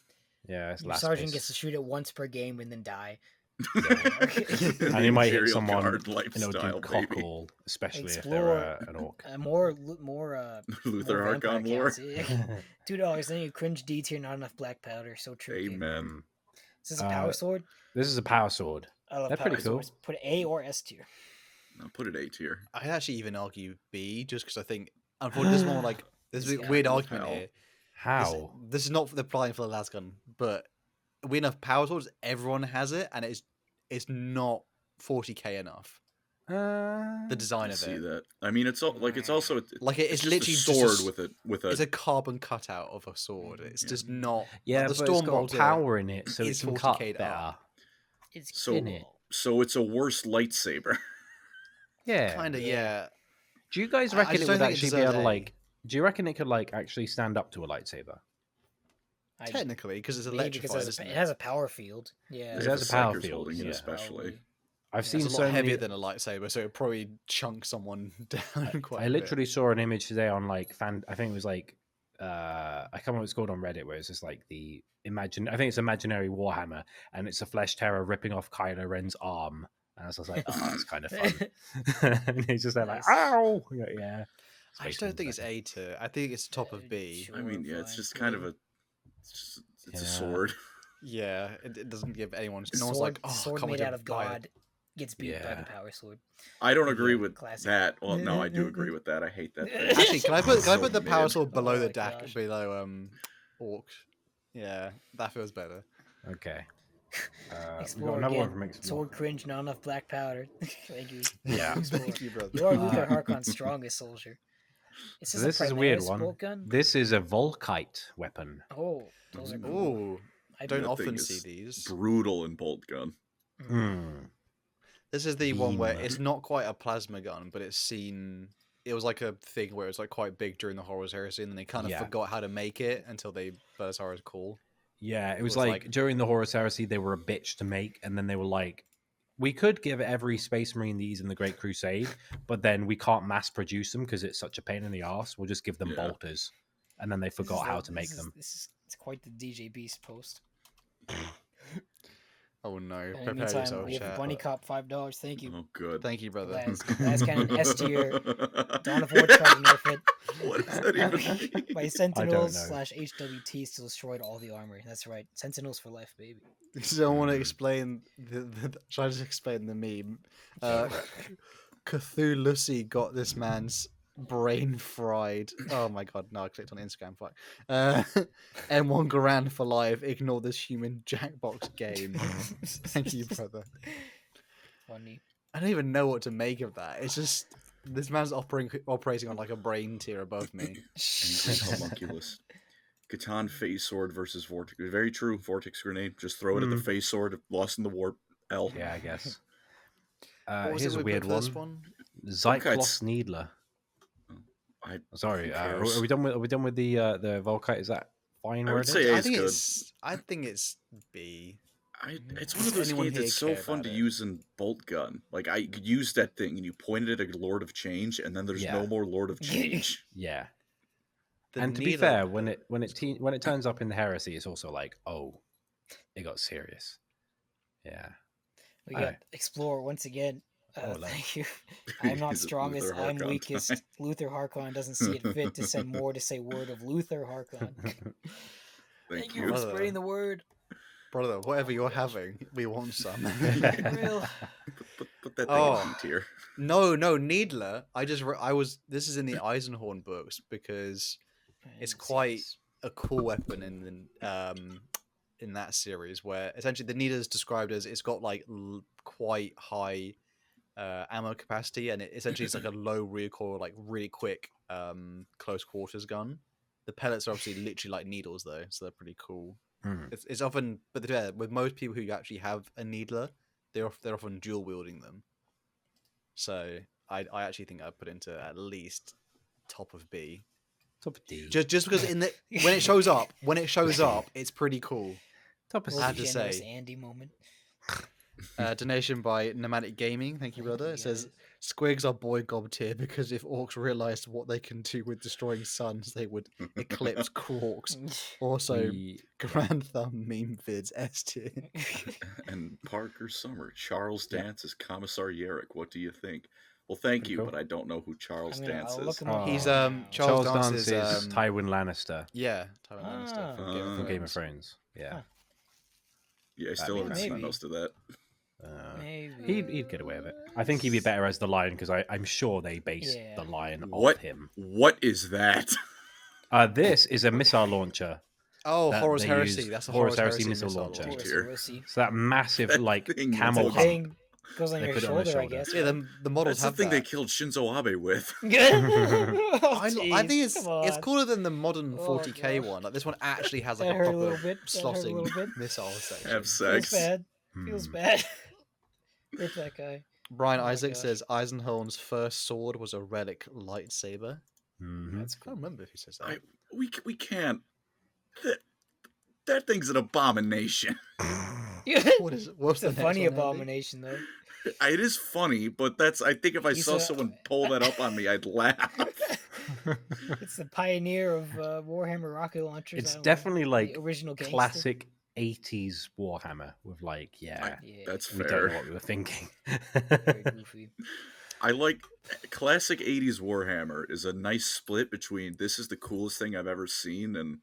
Yeah, it's Your last sergeant piss. gets to shoot it once per game and then die. And he might hit Imperial someone, Guard do lifestyle, baby. cockle, especially if Explore. they're an orc. More Luther more Archon vampire lore. counts, yeah. $2. Then you cringe D tier, not enough black powder. So tricky. Amen. Is this a power sword? This is a power sword. I love They're power pretty cool. swords. Put it A or S tier. No, put it A tier. I'd actually even argue B, just because I think, unfortunately, this is more like there's a Yeah. weird argument How? here. How? This is not for the applying for the las gun, but we enough power swords. Everyone has it, and it's not 40k enough. The design I of see it, that. I mean, it's also like it's just literally a just sword with a it's a carbon cutout of a sword. It's just not. Yeah, like, but the it's got Stormbolter power in it, so it is can cut 40K'd better. up. It's so in it. so it's a worse lightsaber. Yeah. Kind of, Yeah. yeah. Do you guys I reckon just it don't would think it actually be deserves able to A. like? Do you reckon it could like actually stand up to a lightsaber? Technically, because it's Maybe because electrified, it isn't it it? has a power field. Yeah. It If has the a power Psyker's field, holding it yeah. especially. Probably. I've seen It's a so lot heavier many. than a lightsaber, so it probably chunk someone down quite. I a bit. literally saw an image today on like I think it was like I can't remember what it's called on Reddit, where it's just like I think it's imaginary Warhammer, and it's a flesh terror ripping off Kylo Ren's arm, and I was just like, oh, it's kind of fun. And he's just there like, Nice. ow, yeah. I just don't think it's A tier. I think it's top of B. Sure, I mean, yeah, it's fine, just kind of whatever. it's a Yeah. sword. Yeah, it doesn't give anyone. No sword, one's like, oh, sword can't wait made to out of buy it." God gets beat by Yeah. the power sword. I don't agree with Classic. that. Well, no, I do agree with that. I hate that thing. Actually, can I put So the power mid. sword below Oh the my DAC gosh. below Orc? Yeah, that feels better. Okay. We got Explore another again. one from Explore. Sword cringe, not enough black powder. Thank you. Yeah. Thank you, brother. You are Luther Harkon's strongest soldier. Is So this, this is a weird Primaris one. bolt gun? This is a Volkite weapon. Oh, those are cool. Ooh, I don't That often thing see is these. Brutal in bolt gun. Hmm. This is the one where Beam. it's not quite a plasma gun, but it's seen. It was like a thing where it was like quite big during the Horus Heresy, and then they kind of Yeah. forgot how to make it until they Belisarius call. Yeah, it was was like- like during the Horus Heresy, they were a bitch to make, and then they were like, we could give every Space Marine these in the Great Crusade, but then we can't mass produce them because it's such a pain in the ass. We'll just give them Yeah. bolters. And then they forgot how to make them. It's quite the DJ Beast post. Oh no! In the Prepare meantime, yourself, we have chat. Bunny Cop $5. Thank you. Oh, good. Thank you, brother. Glass Cannon S tier. Dawn of War tried to nerf it. What does that even mean? My Sentinels / HWT still destroyed all the armor. That's right. Sentinels for life, baby. So I want to explain should I just explain the meme? Cthulhu got this man's brain fried. Oh my god! No, I clicked on Instagram. Fuck. M1 Garand for life. Ignore this human Jackbox game. Thank you, brother. Funny. I don't even know what to make of that. It's just this man's operating on like a brain tier above me. Angry homunculus. Catan phase sword versus vortex. Very true. Vortex grenade. Just throw it at the phase sword. Lost in the warp. L. Yeah, I guess. What was Here's it a we weird put first one. one? Zyklos Needler. Sorry, who are cares? we done with the Volkite? Is that fine? I would worded? say I it's think good. I think it's B. It's one of those Anyone games here that's so care fun about to it? use in bolt gun. Like I could use that thing and you point it at a Lord of Change, and then there's Yeah. no more Lord of Change. Yeah. The And to be needle- fair, when it turns up in the heresy, it's also like, oh, it got serious. Yeah. We All got right. Explorer once again. Oh, no. Thank you. I'm not Is it strongest. Luther I'm Harkon weakest. time? Luther Harkon doesn't see it fit to send more to say word of Luther Harkon. Thank you you. for Brother. spreading the word. brother, whatever you're having, we want some. Real. Put that thing Oh. in B tier. No, Needler. This is in the Eisenhorn books because it's quite a cool weapon in that series where essentially the Needler is described as it's got like quite high ammo capacity and it essentially it's like a low recoil, like really quick close quarters gun. The pellets are obviously literally like needles though, so they're pretty cool. It's often, but with most people who actually have a Needler, they're often dual wielding them. So I actually think I'd put into at least top of B. Top of D. Just because when it shows up, it's pretty cool. Top of I have C. to Generous say. Andy moment. Donation by Nomadic Gaming. Thank you, brother. It says Squigs are boy gob tier because if orcs realized what they can do with destroying suns, they would eclipse Quarks. Also, Grand Thumb meme vids S tier. And Parker Summer. Charles Dance is Commissar Yarrick. What do you think? Well, thank Pretty you, cool. but I don't know who Charles Dance I'll is. look him up He's now. Charles Dance Dance is Tywin Lannister yeah, Tywin Lannister from Game of from Game Thrones. of Thrones. Yeah. Huh. Yeah, I still haven't seen Maybe. most of that. Maybe. He'd get away with it. I think he'd be better as the Lion because I'm sure they based Yeah. the Lion What? off him. What is that? This is a missile launcher. Oh, that Horus they Heresy. use. That's a Horus Horus Heresy Heresy missile missile launcher. Dear. Heresy. So that massive That like thing camel looks The like- hump. thing goes on They your put it on his shoulder, I shoulder. guess. Yeah, the models That's the have thing that. they killed Shinzo Abe with. I think it's Come cooler than the modern Oh, 40k gosh. one. Like this one actually has like That a hurt a proper little bit. That hurt a slotting little bit. missile section. Have Feels sex. bad. Feels bad. Rip that guy. Brian Oh my Isaac gosh. says Eisenhorn's first sword was a relic lightsaber. Mhm. That's I cool. can't remember who says that. We can't. That thing's an abomination. What is what's It's the a next funny one, Andy? abomination, though. It is funny, but that's. I think if I He's saw a- someone pull that up on me, I'd laugh. It's the pioneer of Warhammer rocket launchers. It's I don't know, definitely the like original gangster. classic 80s Warhammer with like, yeah, Yeah, That's we don't fair. know what we were thinking. very goofy. I like classic 80s Warhammer is a nice split between this is the coolest thing I've ever seen and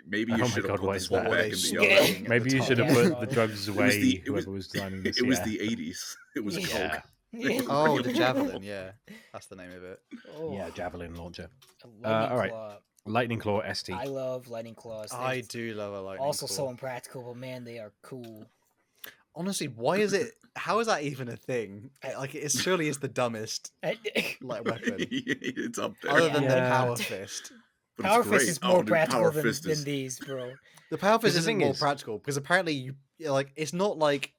maybe Oh you my should have God, put what this is one that? back in the oven. Swirling at Maybe the you top. should have Yeah. put the drugs was away, the- it was- whoever was designing this. It was yeah. the 80s. It was yeah. coke. Oh, Real the javelin. Yeah, that's the name of it. Oh, Yeah, javelin launcher. a lightning all right. claw. Lightning Claw ST. I love lightning claws. I They're do love a lightning also claw. so impractical, but man, they are cool. Honestly, why is it? How is that even a thing? Like, it surely is the dumbest like weapon, It's up there. other than the Yeah. power fist. But it's Power Fist great. is Oh, more dude, practical Power than, Fist is- these, bro. The power fist the isn't thing more is- practical because apparently like it's not like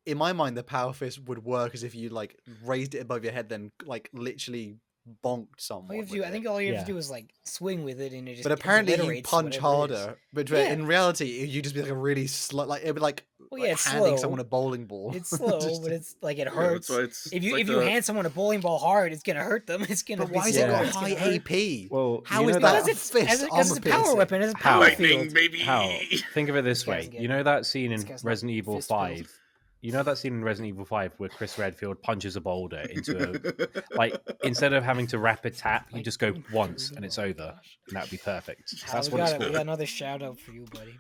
in my mind the power fist would work as if you like raised it above your head, then like literally bonked someone. All you have to with do, I think it. all you have Yeah. to do is like swing with it, and it just. But apparently you obliterates punch whatever it is. harder. But Yeah. in reality, you just be like a really slow, like it'd be like, Well, yeah, it's handing slow. someone a bowling ball. It's slow, Just- but it's like it Yeah, hurts. that's why it's if you like if you hand someone a bowling ball hard, it's gonna hurt them. It's gonna But be why has slow, it got it's gonna high hurt. AP? Well, How you is know that Because a it's fist because it's a power armor weapon. It's a How? power lightning, field. baby. How? Think of it this This guy's way. getting- You know that scene this in guy's not Resident Evil fist filled. 5? You know that scene in Resident Evil 5 where Chris Redfield punches a boulder into a... Like, instead of having to rapid tap, you just go once and it's over. Gosh. And that would be perfect. Hal, That's we what it's got it. We for. got another shout out for you, buddy.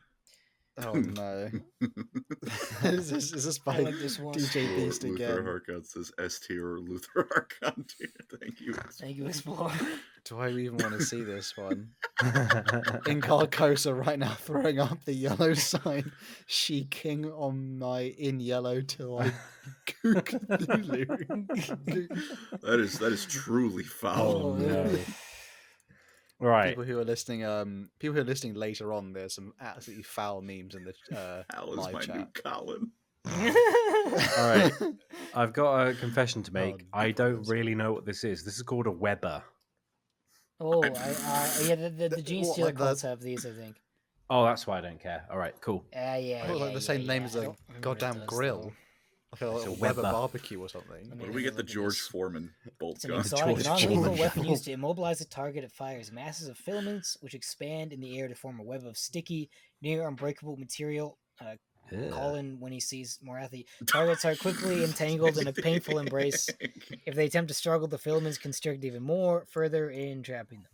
Oh no! is this by I like this one. DJ Beast Luther again? Harkon says S tier or Luther Harkon tier. Thank you. Thank you, Explore. Do I even want to see this one? In Carcosa right now, throwing up the yellow sign. She king on my in yellow till I gook Lulu. That is truly foul. Oh, no. Right. People who are listening later on, there's some absolutely foul memes in the Al is live my chat. new Colin. All right. I've got a confession to Oh, make. I don't really know what this is. This is called a Weber. Oh, yeah, the Gene What, Stealer like the- cults have these, I think. Oh, that's why I don't care. All right, cool. Yeah. It was like the same name as I a don't remember what it goddamn does, grill. though. Like a It's a Weber Weber. barbecue or something. I Where mean, do we get the look at George this. Foreman bolt It's an gun? exotic, George non-lethal Foreman. weapon used to immobilize a target. It fires masses of filaments, which expand in the air to form a web of sticky, near unbreakable material. Colin, when he sees Morathi, targets are quickly entangled in a painful embrace. If they attempt to struggle, the filaments constrict even more, further entrapping them.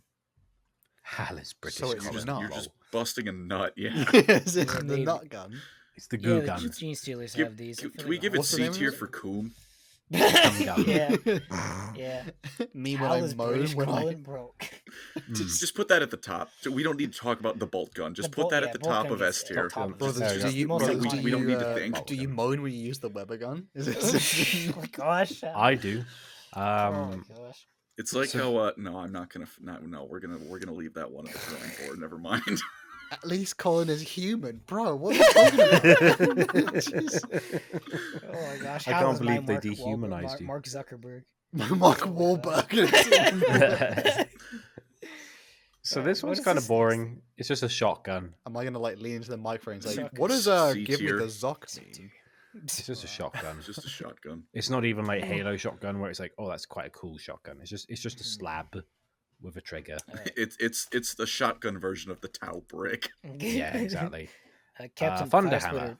Hal is British. So it's Colin. not. You're just busting a nut, yeah. Is it Yeah, the maybe. nut gun? It's the Yeah, goo the gun. Gene Stealers Give- have these. I Can, feel we like give it What's the C name of tier it? for Coom? gun. Yeah, yeah. Me when Hal I is moan British, when I Colin broke. Just put that at the top. So we don't need to talk about the bolt gun. Just The put bolt- that yeah, at the bolt top gun of gets S tier. top. brothers, There do you you, go. Most brothers, iconic. do We don't you, need to think. do you moan when you use the Weber gun? Is Oh my gosh. I do. Oh my Um, gosh. It's like So- how no, I'm not gonna. No, we're gonna leave that one at the drawing board. Never mind. At least Colin is human, bro. What are you talking about? Jeez. Oh my gosh. I Hal can't is my believe they Mark dehumanized you. Mark Zuckerberg. Mark Oh my Wahlberg. So Alright, this what one's is kind this of boring. It's just a shotgun. Am I gonna like lean into the microphone and say, Suck. "What does C give me tier. the Zoc mean?" It's just a shotgun. It's just a shotgun. It's not even like Halo shotgun where it's like, oh, that's quite a cool shotgun. It's just a slab with a trigger. It's the shotgun version of the Tau brick. Yeah, exactly. Captain Thunderhammer.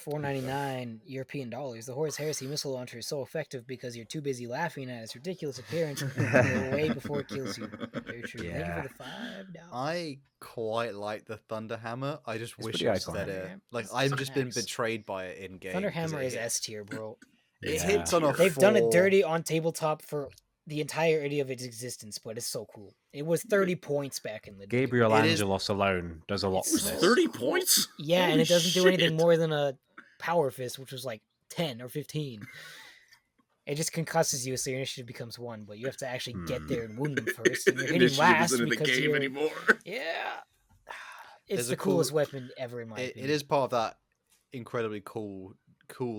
$4.99 European dollars. The Horus Heresy missile launcher is so effective because you're too busy laughing at its ridiculous appearance and you're away before it kills you. Very true. Thank you Yeah. for the $5. I quite like the Thunderhammer. I just It's wish pretty it was iconic. better. Like It's I've just been nice. betrayed by it in game. 'cause Thunderhammer it is hit- S tier, bro. It Yeah. hits on a. They've done it 4. dirty on tabletop for the entirety of its existence, but it's so cool. It was 30 points back in the day. Gabriel It is- Angelos alone does a lot It's for so this. 30 points? Yeah, and Holy it doesn't do anything shit. more than a power fist, which was like 10 or 15. It just concusses you, so your initiative becomes 1, but you have to actually get there and wound them first. And you're hitting Initiative last isn't in the because game you're... anymore. Yeah. It's There's the a cool- coolest weapon ever, in my It opinion. is part of that incredibly cool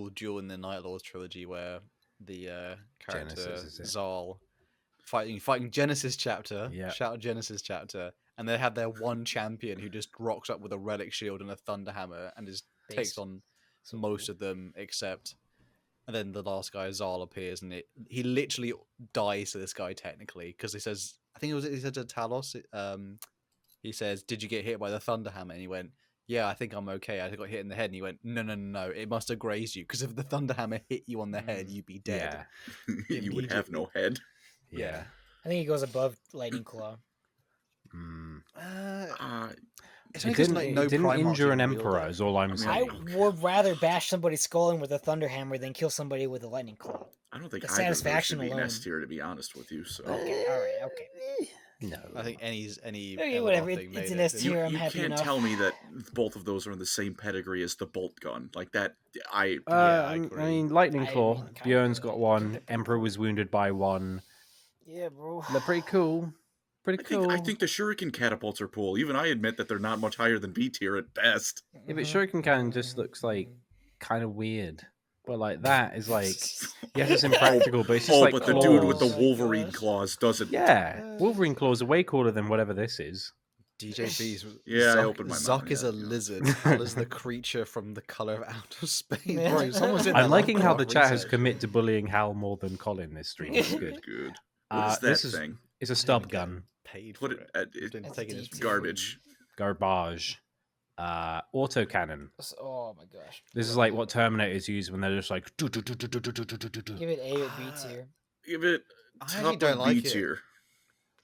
duel in the Night Lords trilogy where the character Genesis, is it? Zal fighting Genesis chapter. Yeah. Shout out Genesis chapter, and they have their one champion who just rocks up with a relic shield and a thunder hammer and just takes Based. on most of them except. And then the last guy Zal appears, and he literally dies to this guy technically because he says, I think he said to Talos, he says, "Did you get hit by the thunder hammer?" And he went, "Yeah, I think I'm okay. I got hit in the head." And he went, No. It must have grazed you because if the thunder hammer hit you on the head, you'd be dead." Yeah, You would have no head. yeah. I think it goes above Lightning Claw. Mm. It's It only 'cause, didn't, like, it no didn't Primarchs injure an even wield emperor, it. is all I'm I saying. I would rather bash somebody's skull in with a Thunder Hammer than kill somebody with a Lightning Claw. I don't think The either of those satisfaction should be an alone. S tier, to be honest with you. So Okay, alright, okay. No. I think any Okay, Eldar whatever, thing it's made an it. S tier. Here, I'm you happy can't enough. tell me that both of those are in the same pedigree as the bolt gun. Like that, I I I agree. mean, Lightning I Claw. mean, kinda, Bjorn's got yeah. one. Emperor was wounded by one. Yeah, bro. They're pretty cool. Pretty cool. I think the shuriken catapults are cool. Even I admit that they're not much higher than B tier at best. Yeah, but Shuriken Cannon just looks like kind of weird. but like that is like, yes, it's impractical, but it's just like but the dude with the claws. Oh my Wolverine gosh. claws doesn't. yeah, Wolverine claws are way cooler than whatever this is. DJB's. Yeah, I Zuck, opened my mouth, Zuck is yeah, a yeah. lizard. Hal is the creature from the color of outer space. Bro, someone's in I'm their liking how the Lovecraft chat has research. commit to bullying Hal more than Colin this stream. It's good. Good. What is that This is thing? it's a I didn't stub even get gun, Paid Put for it. it. It's Didn't That's take it as D2. garbage. garbage, autocannon. Oh my gosh. This is like what Terminators use when they're just like. Give it A with B tier. Give it I actually top don't of like B it. tier.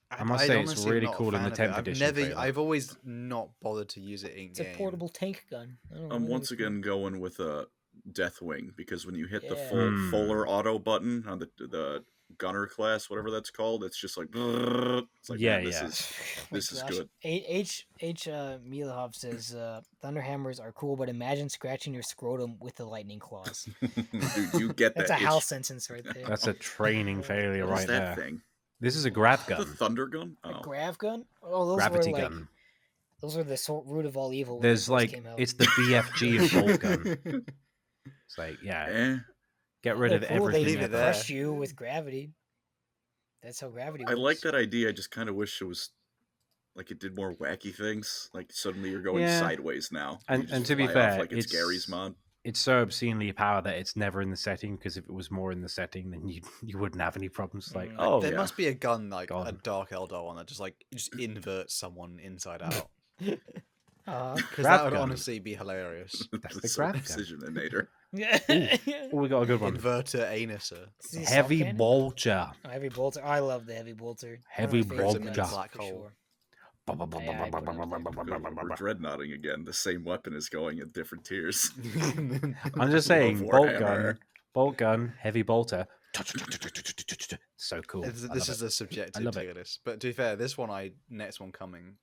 I must say it's honestly am really not a cool in the fan of it. 10th edition trailer. I've always not bothered to use it in It's a game. portable tank gun. I don't know, I'm I think once it's cool. again going with a Deathwing because when you hit the Yeah. full fuller auto button on the gunner class, whatever that's called, it's just like it's like Yeah, man, this yeah. is Oh this my is gosh. good. H Milahov says Thunderhammers are cool, but imagine scratching your scrotum with the lightning claws. Dude, you get That's that a Hal itch. sentence right there. That's a training failure What is right that there. thing? This is a grav The gun, thunder gun? A Oh. grav gun? Oh, those gravity were like gun. those were the root of all evil. When they There's first like came out. it's the BFG of bolt gun. It's like Eh. get rid They're of cool. everything. Leave They it ever. there. crush you with gravity. That's how gravity I works. like that idea. I just kind of wish it was like it did more wacky things. Like suddenly you're going Yeah. sideways now. And- You just and to be fly off fair, like it's it's- Gary's mod. It's so obscenely powered that it's never in the setting. Because if it was more in the setting, then you wouldn't have any problems. Like, oh, there yeah. must be a gun like a Gone. Dark Eldar one that just inverts someone inside out. Uh-huh. Because Grav that would gun. honestly be hilarious. That's the The grav gun. Circumcisionator. oh, we got a good one. Inverter anuser. Is he a Heavy self-cannon? bolter. Oh, heavy bolter. Oh, I love the heavy bolter. Heavy One of my favorite bolter. guns, Black for hole. sure. Yeah, I put it up there. We're dreadnoughting again. The same weapon is going at different tiers. I'm just saying, Love bolt Warhammer. gun, heavy bolter. So cool. I This love is it. a subjective love it. tier list. But to be fair, next one coming,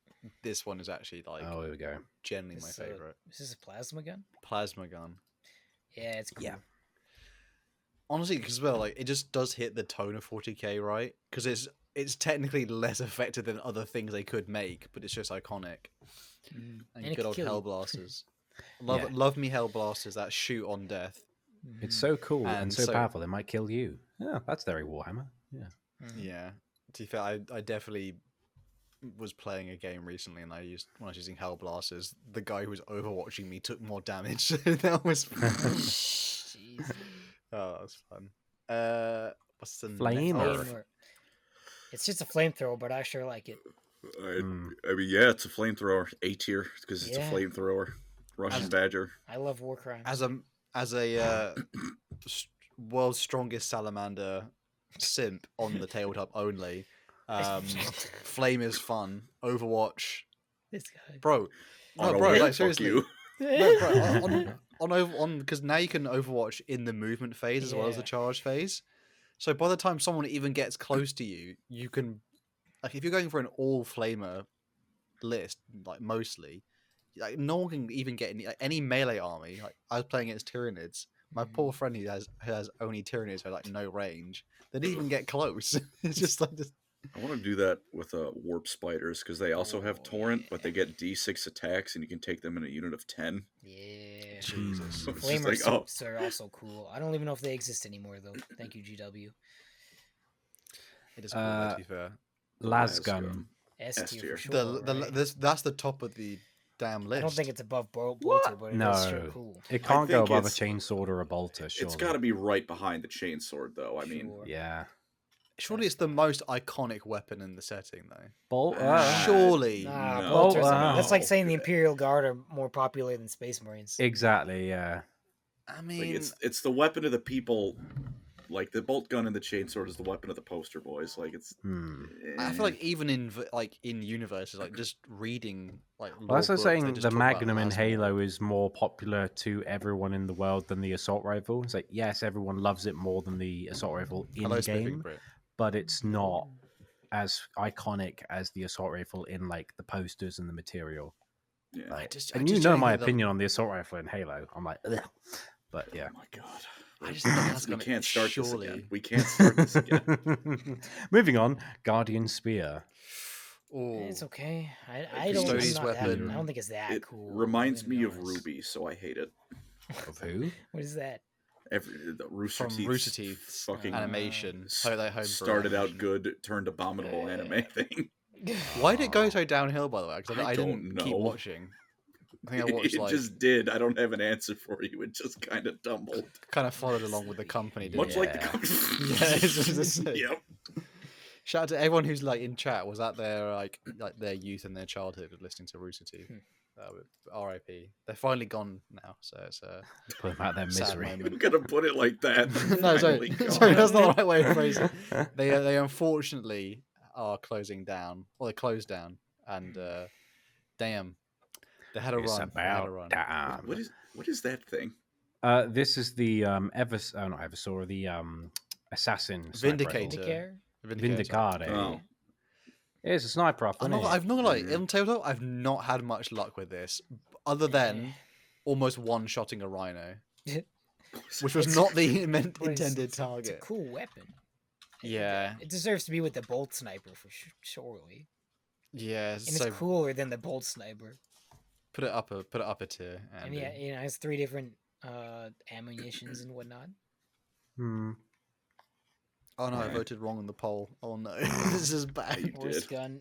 this one is actually like Oh, here we go. generally my This, favorite. Is this a plasma gun? Plasma gun. Yeah, it's cool. Yeah. Honestly, because well, like it just does hit the tone of 40k, right? Because it's technically less effective than other things they could make, but it's just iconic. And And it good can old kill you. hell blasters. Love Yeah. love me hell blasters that shoot on death. It's so cool and And so so- powerful, it might kill you. Yeah, that's very Warhammer. Yeah. Yeah. To be fair, I definitely was playing a game recently, and when I was using hell blasters, the guy who was overwatching me took more damage. That was fun. Jeez. Oh, that was fun. What's the Flamer. next- Flamer. It's just a flamethrower, but I sure like it. I Mm. mean, yeah, it's a flamethrower. A tier because it's Yeah. a flamethrower. Russian As- Badger. I love war crimes. As a world's strongest salamander simp on the tabletop only. Flame is fun. Overwatch, This guy. bro. No, Auto bro. hit, Like fuck seriously, you. no, bro. On because now you can Overwatch in the movement phase as well as the Yeah. charge phase. So by the time someone even gets close to you, you can like if you're going for an all flamer list, like mostly, like no one can even get any melee army. Like I was playing against Tyranids. My poor friend who has only Tyranids who like no range. They didn't even get close. It's just like this. I want to do that with warp spiders because they also have Oh, torrent, but they get D6 attacks and you can take them in a unit of 10. Yeah. Jesus. It's just Flamer like, oh, suits are also cool. I don't even know if they exist anymore though. Thank you, GW. It is cool, though, to be fair. Lasgun. S S tier tier. for sure. right? That's the top of the damn list. I don't think it's above bolter, but it No, is sure cool. it can't go think above a it's- chainsword or a bolter. Surely. it's got to be right behind the chainsword, though. I mean, Sure. Yeah. Surely it's the most iconic weapon in the setting, though. Bolter. Surely. Nah, No. bolters. Wow. That's like saying the Imperial Guard are more popular than Space Marines. Exactly. Yeah. I like mean, it's the weapon of the people. Like the bolt gun and the chainsword is the weapon of the poster boys. Like it's. I feel like even in universes, like just reading like. Well, that's lore like books, saying they just the talk about Magnum in Lasma. Halo is more popular to everyone in the world than the assault rifle. It's like, yes, everyone loves it more than the assault rifle in Hello, Spiffing game, Brit. but it's not as iconic as the assault rifle in like the posters and the material. Yeah. Like, I and you just know don't my get the- opinion on the assault rifle in Halo. I'm like, ugh. But yeah. Oh my god. I just think that's we gonna can't start this surely. again. We can't start this again. Moving on, Guardian Spear. Oh, It's okay. I Like don't. Custodes I'm not that, weapon. I don't think it's that It cool. reminds to be me of honest. Ruby, so I hate it. Of who? What is that? the Rooster From Teeth Rooster Teeth's fucking animation. Play that home for started out animation. good, turned abominable anime thing. Why did it go so downhill, by the way? Because I I don't didn't keep know. watching. I think I watched It like just did. I don't have an answer for you. It just kind of tumbled. kind of followed along with the company. Didn't Much it? like the Yeah. company. Yeah, it's just the same. Yep. Shout out to everyone who's like in chat. Was that their like their youth and their childhood of listening to Rooster Teeth? R.I.P. They're finally gone now, so it's Put them out their sad misery. I'm moment. gonna put it like that. No, Finally sorry, gone. sorry, that's not the right way to phrase it. They unfortunately are closing down, or they closed down, and damn, they had a It's run. They had a about run. time. What is that thing? This is the not Eversaw, the assassin sniper rifle. Vindicator. Vindicator. Vindicare. Oh, It's a sniper rifle. I'm Isn't not, it? I've not like Yeah. in tabletop. I've not had much luck with this, other than almost one-shotting a rhino, which was It's- not the But it's- intended It's a target. cool weapon. Yeah, It deserves to be with the bolt sniper for surely. yeah. And So it's cooler than the bolt sniper. put it up a tier. And Andy. yeah, it has 3 different ammunitions and whatnot. Hmm. Oh no, I Right. voted wrong on the poll. Oh no, this is bad. You Worst did. gun.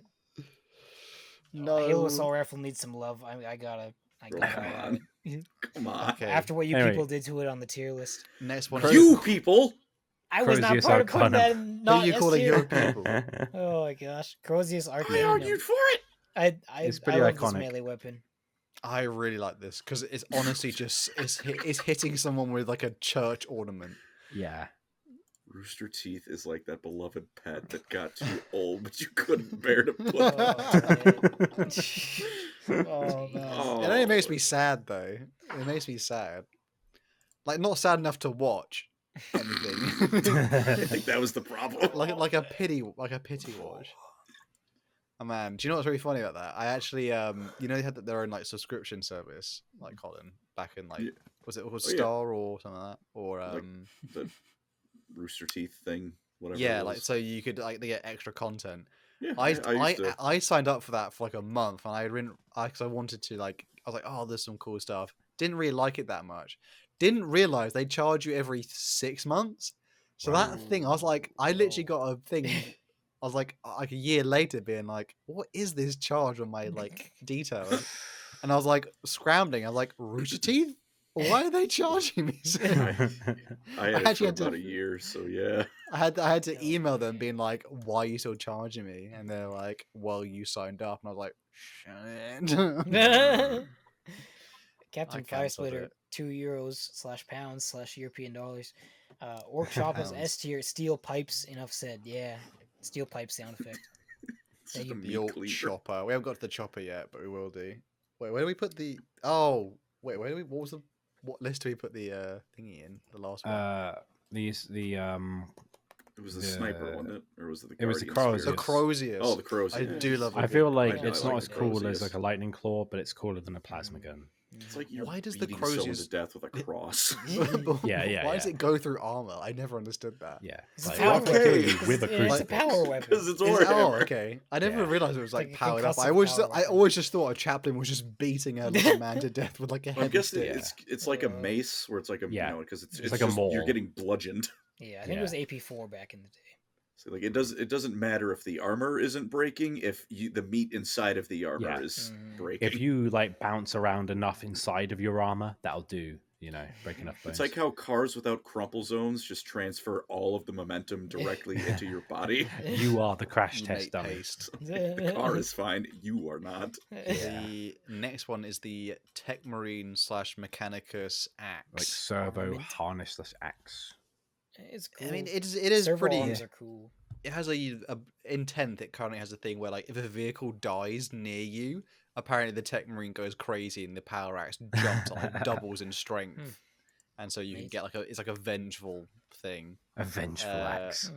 No. Halo Assault Rifle needs some love. I gotta. Bro, gotta come have on. it. Come on. Okay. After what you Anyway. people did to it on the tier list, Next one. You people. I was not Crozius part of putting Arcanum. that in. Who Not are you S calling tier. your people? Oh my gosh, Crozius I Arcanum. argued for it. I It's pretty love this iconic. melee weapon. I really like this because it's honestly just it's hitting someone with like a church ornament. Yeah. Rooster Teeth is like that beloved pet that got too old, but you couldn't bear to put. Oh man. Oh. It only makes me sad though. It makes me sad. Like not sad enough to watch anything. I think that was the problem. like a pity watch. Oh man, do you know what's really funny about that? I actually you know they had their own like subscription service, like Colin, back in like Yeah. was it Oh, yeah. Star or something like that? Or Like, the Rooster Teeth thing, whatever. yeah, it like was. so you could like they get extra content. Yeah, I used to. I signed up for that for like a month, and because I wanted to like I was like, oh, there's some cool stuff. Didn't really like it that much. Didn't realize they charge you every 6 months. So that thing, I was like, I literally got a thing. I was like a year later, being like, what is this charge on my like details? And I was like scrambling. I was like, Rooster Teeth? Why are they charging me? So I had it actually for had to- about a year, so yeah. I had to email them being like, why are you still charging me? And they're like, well, you signed up. And I was like, shit. Captain cancelled Firesplitter, it. €2/pounds/European dollars. Orc Shop is Pounds. S tier. Steel pipes, enough said. Yeah, steel pipe sound effect. It's just a you- meat The old cleaver. chopper. We haven't got to the chopper yet, but we will do. Wait, where do we put the? Oh, wait, what list do we put the thingy in? The last one. It was the sniper, the- wasn't it? Or was it the it was the Guardian The Spear? Crozius. Oh, the Crozius. I do love. I a feel good like I it's like not as the cool Crozius. as like a lightning claw, but it's cooler than a plasma gun. It's like you're Why does the beating someone to Crozius- death with a cross. Yeah, Why does yeah. it go through armor? I never understood that. Yeah. It's a Like, power what if I kill weapon. you with a It's a crucifix? power weapon. Because it's Is it- oh, Warhammer. okay. I never Yeah. realized it was like Like a powered up. concussive power I weapon. always just thought a chaplain was just beating a little man to death with like a I'm heavy guessing stick. it's like a mace where it's like a Yeah. because it's like a just, you're maul. getting bludgeoned. Yeah, I think it was AP4 back in the day. So like it doesn't matter if the armor isn't breaking if the meat inside of the armor Yeah. is Mhm. breaking. If you like bounce around enough inside of your armor, that'll do. You know, break enough bones. It's like how cars without crumple zones just transfer all of the momentum directly into your body. you are the crash You test make dummy. paste. The car is fine. You are not. The next one is the Tech Marine / Mechanicus axe. Like servo Armament. harnessless axe. It's cool. I mean, it is Servo pretty. arms are cool. It has in 10th. It currently has a thing where like if a vehicle dies near you, apparently the Tech Marine goes crazy and the power axe jumps and like doubles in strength, Hmm. and so you can Amazing. get like it's like a vengeful thing. A vengeful axe.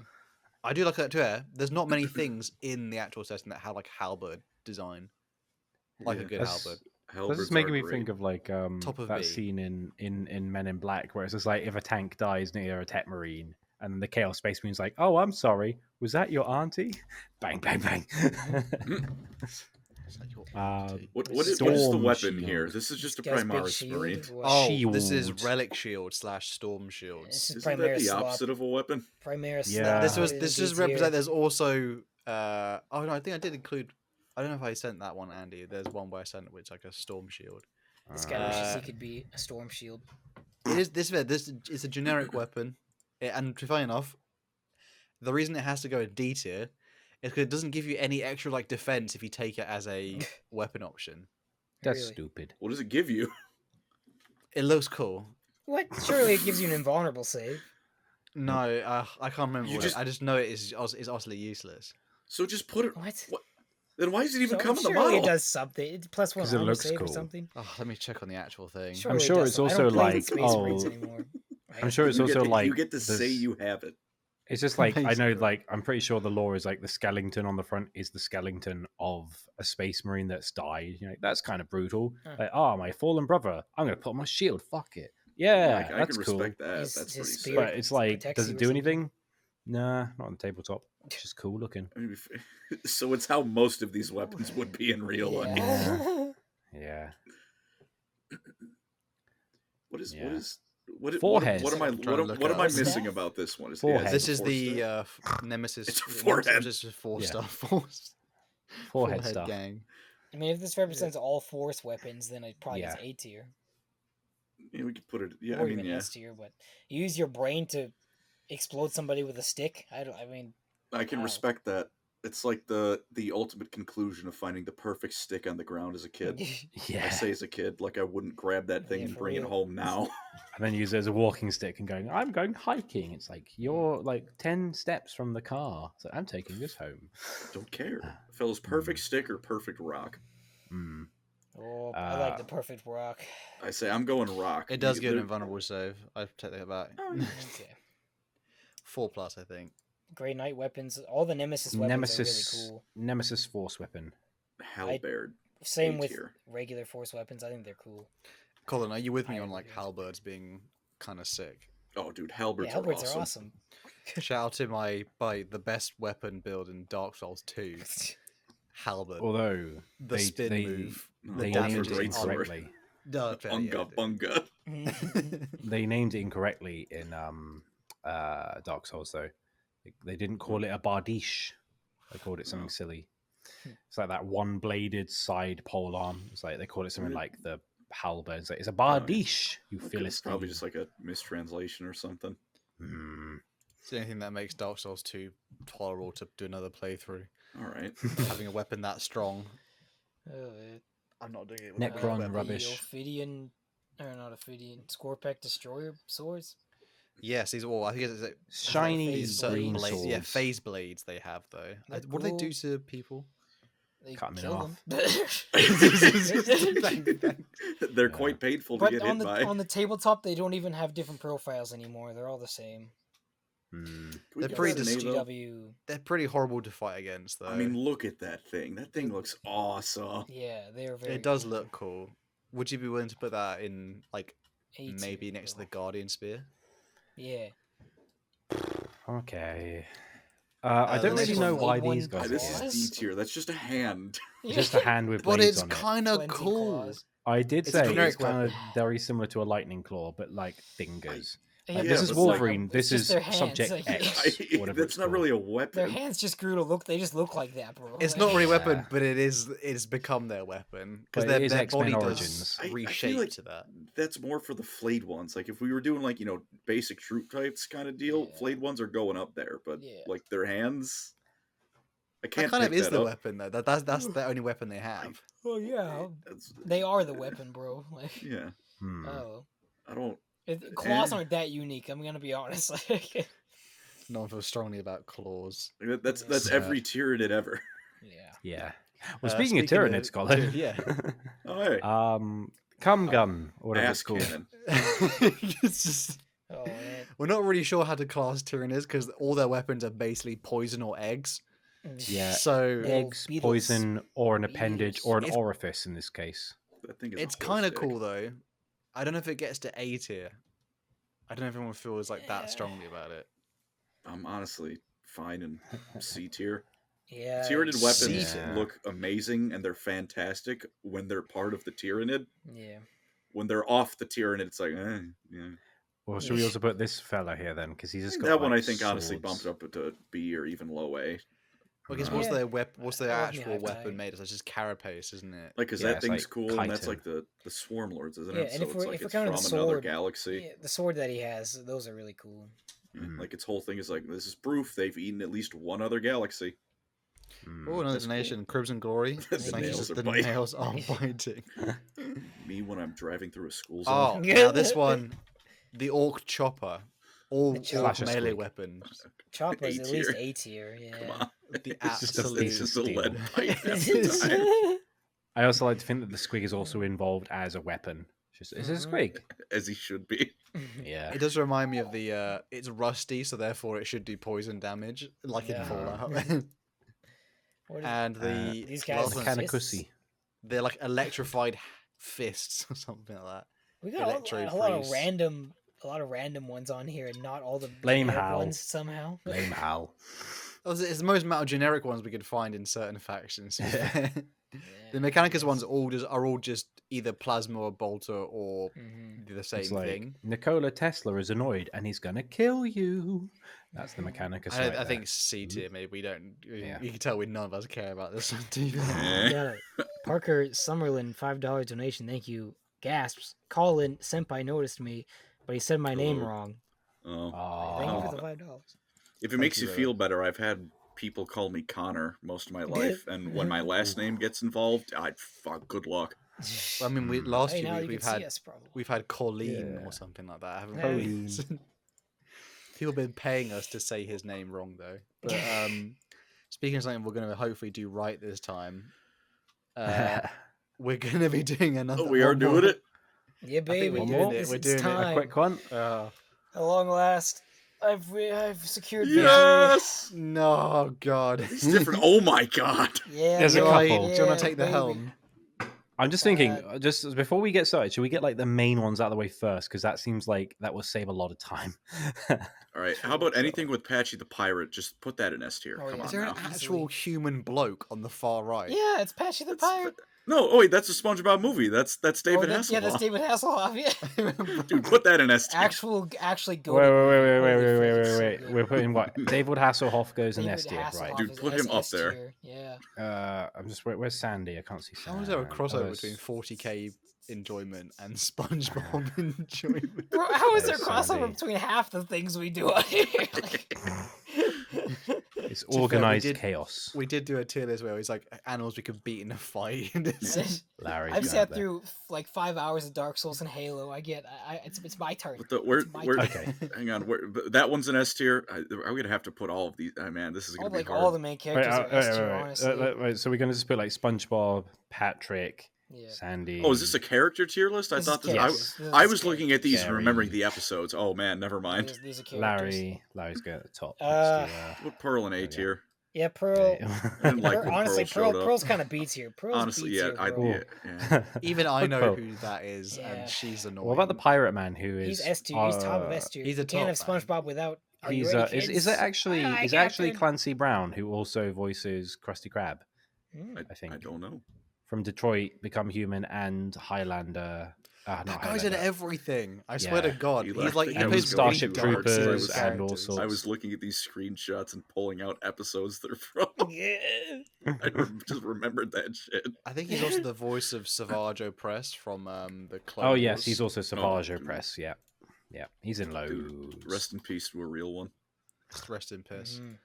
I do like that too. There's not many things in the actual setting that have like halberd design, like a Yeah. good That's- halberd. This Halberds is making are me great. think of like Top of that B. scene in Men in Black where it's just like if a tank dies near a Tech Marine and then the Chaos Space Marine's like, "Oh, I'm sorry, was that your auntie?" Bang, bang, bang. Is that your Uh, ability? What It's is the Storm weapon here? shield. This is just a This guy's big Primaris shield, Marine. or what? Oh, this is Shield. relic shield / storm shields. This is Isn't that the Primaris slop. opposite of a weapon? Primaris Yeah. slop. This was put it in this D just tier. represent. There's also. Oh no, I think I did include. I don't know if I sent that one, Andy. There's one where I sent it, which is like a storm shield. This guy wishes he Uh, could be a storm shield. It is this. This is a generic weapon, and funny enough, the reason it has to go in D tier is because it doesn't give you any extra like defense if you take it as a weapon option. That's Really? stupid. What does it give you? It looks cool. What? Surely it gives you an invulnerable save. No, I can't remember. You What just- I just know it is utterly useless. So just put it. What? Then why does it even So, come in the surely model? it does something. It's +1 'Cause it armor looks save or cool. something. Oh, let me check on the actual thing. Surely it sure does it's something. I don't also play like, Space Marines oh, anymore. I'm sure it's You also get to, like you get to say there's- you have it. It's just like I know, Basically. like I'm pretty sure the lore is like the skeleton on the front is the skeleton of a space marine that's died. You know, that's kind of brutal. Huh. Like, oh, my fallen brother, I'm gonna put on my shield. Fuck it. Yeah, I that's can cool. respect that. His- That's his pretty spirit- sick. But it's like, protects does you it or do something. anything? Nah, not on the tabletop. It's just cool looking. I mean, so it's how most of these weapons would be in real life. Yeah. Yeah. What is Yeah. what is what? Forehead. What am I? I'm trying to look What it am I up. missing Staff? about this one? Forehead. This is a the four-step? Nemesis. It's a Nemesis forehead. is just four Yeah. stuff. Forehead stuff. gang. I mean, if this represents all force weapons, then it probably gets Yeah. A tier. Yeah, we could put it. Yeah, Or I mean, even yeah. S tier, but you use your brain to explode somebody with a stick. I mean, I can Wow. respect that. It's like the ultimate conclusion of finding the perfect stick on the ground as a kid. I Yeah. say as a kid, like I wouldn't grab that thing Yeah, and for bring it real. home now. And then use it as a walking stick and going, I'm going hiking. It's like, you're like 10 steps from the car. So I'm taking this home. Don't care. Fellas, perfect stick or perfect rock? Mm. oh, I like the Uh, perfect rock. I say I'm going rock. It does You- give an there- invulnerable save. I've checked that back. Oh, yeah. Okay. 4+, I think. Grey Knight weapons. All the Nemesis weapons Nemesis, are really cool. Nemesis force weapon. Halberd. Same A with tier. regular force weapons. I think they're cool. Colin, are you with me I on agree like with- halberds being kind of sick? Oh, dude, halberds, Yeah, halberds are awesome. Shout out to the best weapon build in Dark Souls 2, halberd. Although The they, spin they, move. No, they the Ultra named damage it great sword. incorrectly. No, fair, yeah, Bunga, bunga. They named it incorrectly in Dark Souls, though. They didn't call it a bardiche. They called it something Oh. silly. It's like that one-bladed side pole arm. It's like they call it something Really? like the halberd. It's like it's a Oh, yeah. bardiche. You Okay, it's philistine. probably just like a mistranslation or something. Mm. It's the only thing that makes Dark Souls 2 tolerable to do another playthrough. All right. Having a weapon that strong. Oh, I'm not doing it with Necron a weapon. rubbish. The Ophidian, or not Ophidian, Scorpec Destroyer swords. Yes, these are all. I think it's like Shiny phase certain green blades. Yeah, swords. phase blades they have though. They're What do they do cool. to people? They Cut 'em in kill half. them. They're Yeah. quite painful to But get on hit the by. on the tabletop, they don't even have different profiles anymore. They're all the same. Mm. Can we They're get pretty that in A, though? GW. They're pretty horrible to fight against though. I mean, look at that thing. That thing looks awesome. Yeah, they're very. it does cool. look cool. Would you be willing to put that in like A tier, maybe next to the though. Guardian Spear? Yeah. Okay. I don't the really next know one- why Blade these one guys This are is here. Claws? D tier. That's just a hand. It's just a hand with But blades it's on it. kind of 20 cool. claws. I did it's a say it's generic kind of weapon. very similar to a lightning claw, but like fingers. Yeah, Like, Yeah, this but is but it's like- Wolverine. it's This just is their hands, Subject like- X. Whatever That's it's not called. really a Their weapon. hands just grew to look. They just look like that, bro. It's Like- not really a weapon, Yeah. but it's become their weapon because But it is their X-Men body Origins. does I feel reshape like to that. That's more for the flayed ones. Like if we were doing like basic troop types kind of deal, Yeah. flayed ones are going up there. But Yeah. like their hands, I That can't. kind of pick is that the up. weapon though. That's the only weapon they have. Oh yeah, That's, they are the weapon, bro. Like, yeah, Hmm. oh, I don't. claws aren't that unique. I'm gonna be honest. Like, No one feels strongly about claws. That's Yeah. every Tyrannid ever. yeah. Yeah. Well, speaking of Tyranids, Colin. yeah. Oh hey, Cum gun, or whatever ass it's called. cannon. It's just Oh man. we're not really sure how to class Tyranids because all their weapons are basically poison or eggs. Yeah. So Yeah. Eggs, Beetles. poison, or an appendage, or an It's- orifice in this case. That thing is. it's a whole kind of stick. cool though. I don't know if it gets to A tier. I don't know if everyone feels like that strongly about it. I'm honestly fine in C tier. Yeah. Tyranid weapons Seated. look amazing and they're fantastic when they're part of the Tyranid. Yeah. When they're off the Tyranid, it's like, yeah. Well, should we also put this fella here then? Because he's just got That one like, I think honestly swords. bumped up to B or even low A. I guess Right. what's Yeah. their What's their I love me actual high weapon five. made of? It's just carapace, isn't it? Like, cause Yeah, that it's thing's like cool, and that's chitin. like the Swarm Lords, isn't Yeah, it? and So if it's we're like if we're it's counting from the another sword, galaxy. yeah, the sword that he has, those are really cool. Yeah, Mm. like its whole thing is like, this is proof they've eaten at least one other galaxy. Oh, another That's cool. donation. Crimson Glory. The Thank you. nails are The biting. nails are biting. Me when I'm driving through a school zone. Oh, now this one, the Orc Chopper. All The orc Slasher melee squeak. weapons. Chopper's at A-tier. least A tier. Yeah. Come on. The It's just a absolute. piece It's of just a lead steel. pipe half the time. I also like to think that the squig is also involved as a weapon. It's a Mhm. squig. As he should be. Yeah. It does remind me of the. It's rusty, so therefore it should do poison damage, like in Yeah. Fallout. What is- And the These guys last one's- are Mechanicussy. they're like electrified fists or something like that. we got Electro a lot of Freeze. random ones on here, and not all the Lame generic Hal. ones somehow. Lame Hal. It's the most amount of generic ones we could find in certain factions. to be fair. The Yeah, Mechanicus yes. ones are all just either plasma or bolter or Mhm. the same It's like thing. Nikola Tesla is annoyed and he's gonna kill you. That's the Mechanicus. I right think there. C tier. Maybe we don't. Yeah. You can tell we none of us care about this one. To be fair. Eh? We got a Parker Summerlin $5 donation. Thank you. Gasps. Colin Senpai noticed me, but he said my name Oh. wrong. Oh. Thank you Aw. for the $5. If it Thank makes you, you feel better, I've had people call me Connor most of my life, and when my last name gets involved, fuck, good luck. I mean, Mm. last Hey, year now you we've can see had us, probably. we've had Colleen Yeah. or something like that, haven't Colleen. we? People have been paying us to say his name wrong though. But speaking of something we're going to hopefully do right this time, we're going to be doing another. Oh, we are one doing more. it? Yeah, baby. One more? It's, We're it's doing it. A time. A quick one. Uh, At long last, I've secured victory. Yes! no, God. It's different. Oh my god! Yeah, There's a Right, couple. do you want yeah, to take the baby. helm? I'm just thinking, Uh, just before we get started, should we get like the main ones out of the way first? Because that seems like that will save a lot of time. Alright, how about anything with Patchy the Pirate? Just put that in S tier. Oh, Come yeah. on Is there now. an actual human bloke on the far right? Yeah, it's Patchy the Pirate. No, oh wait, that's a SpongeBob movie. That's David Hasselhoff. Yeah, that's David Hasselhoff. Yeah. Dude, put that in S tier. Actually go. Wait, to wait, movie. wait, Holy wait, wait, frick, wait, it's so wait, wait. good. We're putting what? David Hasselhoff goes in David S tier, right? Hasselhoff Dude, is put him up S there. tier, Yeah. I'm just where's Sandy? I can't see Sandy. How is there a crossover there's- between 40k enjoyment and SpongeBob enjoyment? Bro, how is there There's crossover Sandy. between half the things we do on here? It's fair, we organized did- chaos. We did do a tier list where it's like animals we could beat in a fight. It's- Larry's I've got sat it there. through like 5 hours of Dark Souls and Halo. It's my turn. But where, It's my where, Okay. hang on, that one's an S tier. I'm gonna have to put all of these. Oh, man, this is gonna be Like hard. all the main Wait, characters are S tier, honestly. wait, so we're going to just put like SpongeBob, Patrick, Yeah. Sandy. Oh, is this a character tier list? I This thought is this. characters. This I is was looking at these and remembering Gary. the episodes. Oh man, never mind. These are characters. Larry's going at the top. Put Pearl in A tier. Yeah, Pearl. I didn't like when Honestly, Pearl showed up. Pearl's kind of B tier. Pearl's Honestly, B yeah, tier. I bro. yeah. Even I Put know Pearl. who that is, Yeah. and she's annoying. What about the pirate man who is? He's S tier. He's top of S tier. he's a You can't have top man. SpongeBob without. Are you He's ready, is kids? it actually Aye, is it actually Captain. Clancy Brown who also voices Krusty Krab Hmm. I think. I don't know. from Detroit Become Human and Highlander? Not That guy's in Highlander. everything. I swear to Yeah. God, He he's left like the he game plays was Starship going too hard, so I Troopers was- and all characters. sorts. I was looking at these screenshots and pulling out episodes they're from. Yeah. I just remembered that shit. I think he's also the voice of Savage Opress from the Clone Oh yes, Wars. he's also Savage dude. Press. Yeah, yeah, he's in loads. Dude, rest in peace to a real one. Rest in peace. Mhm.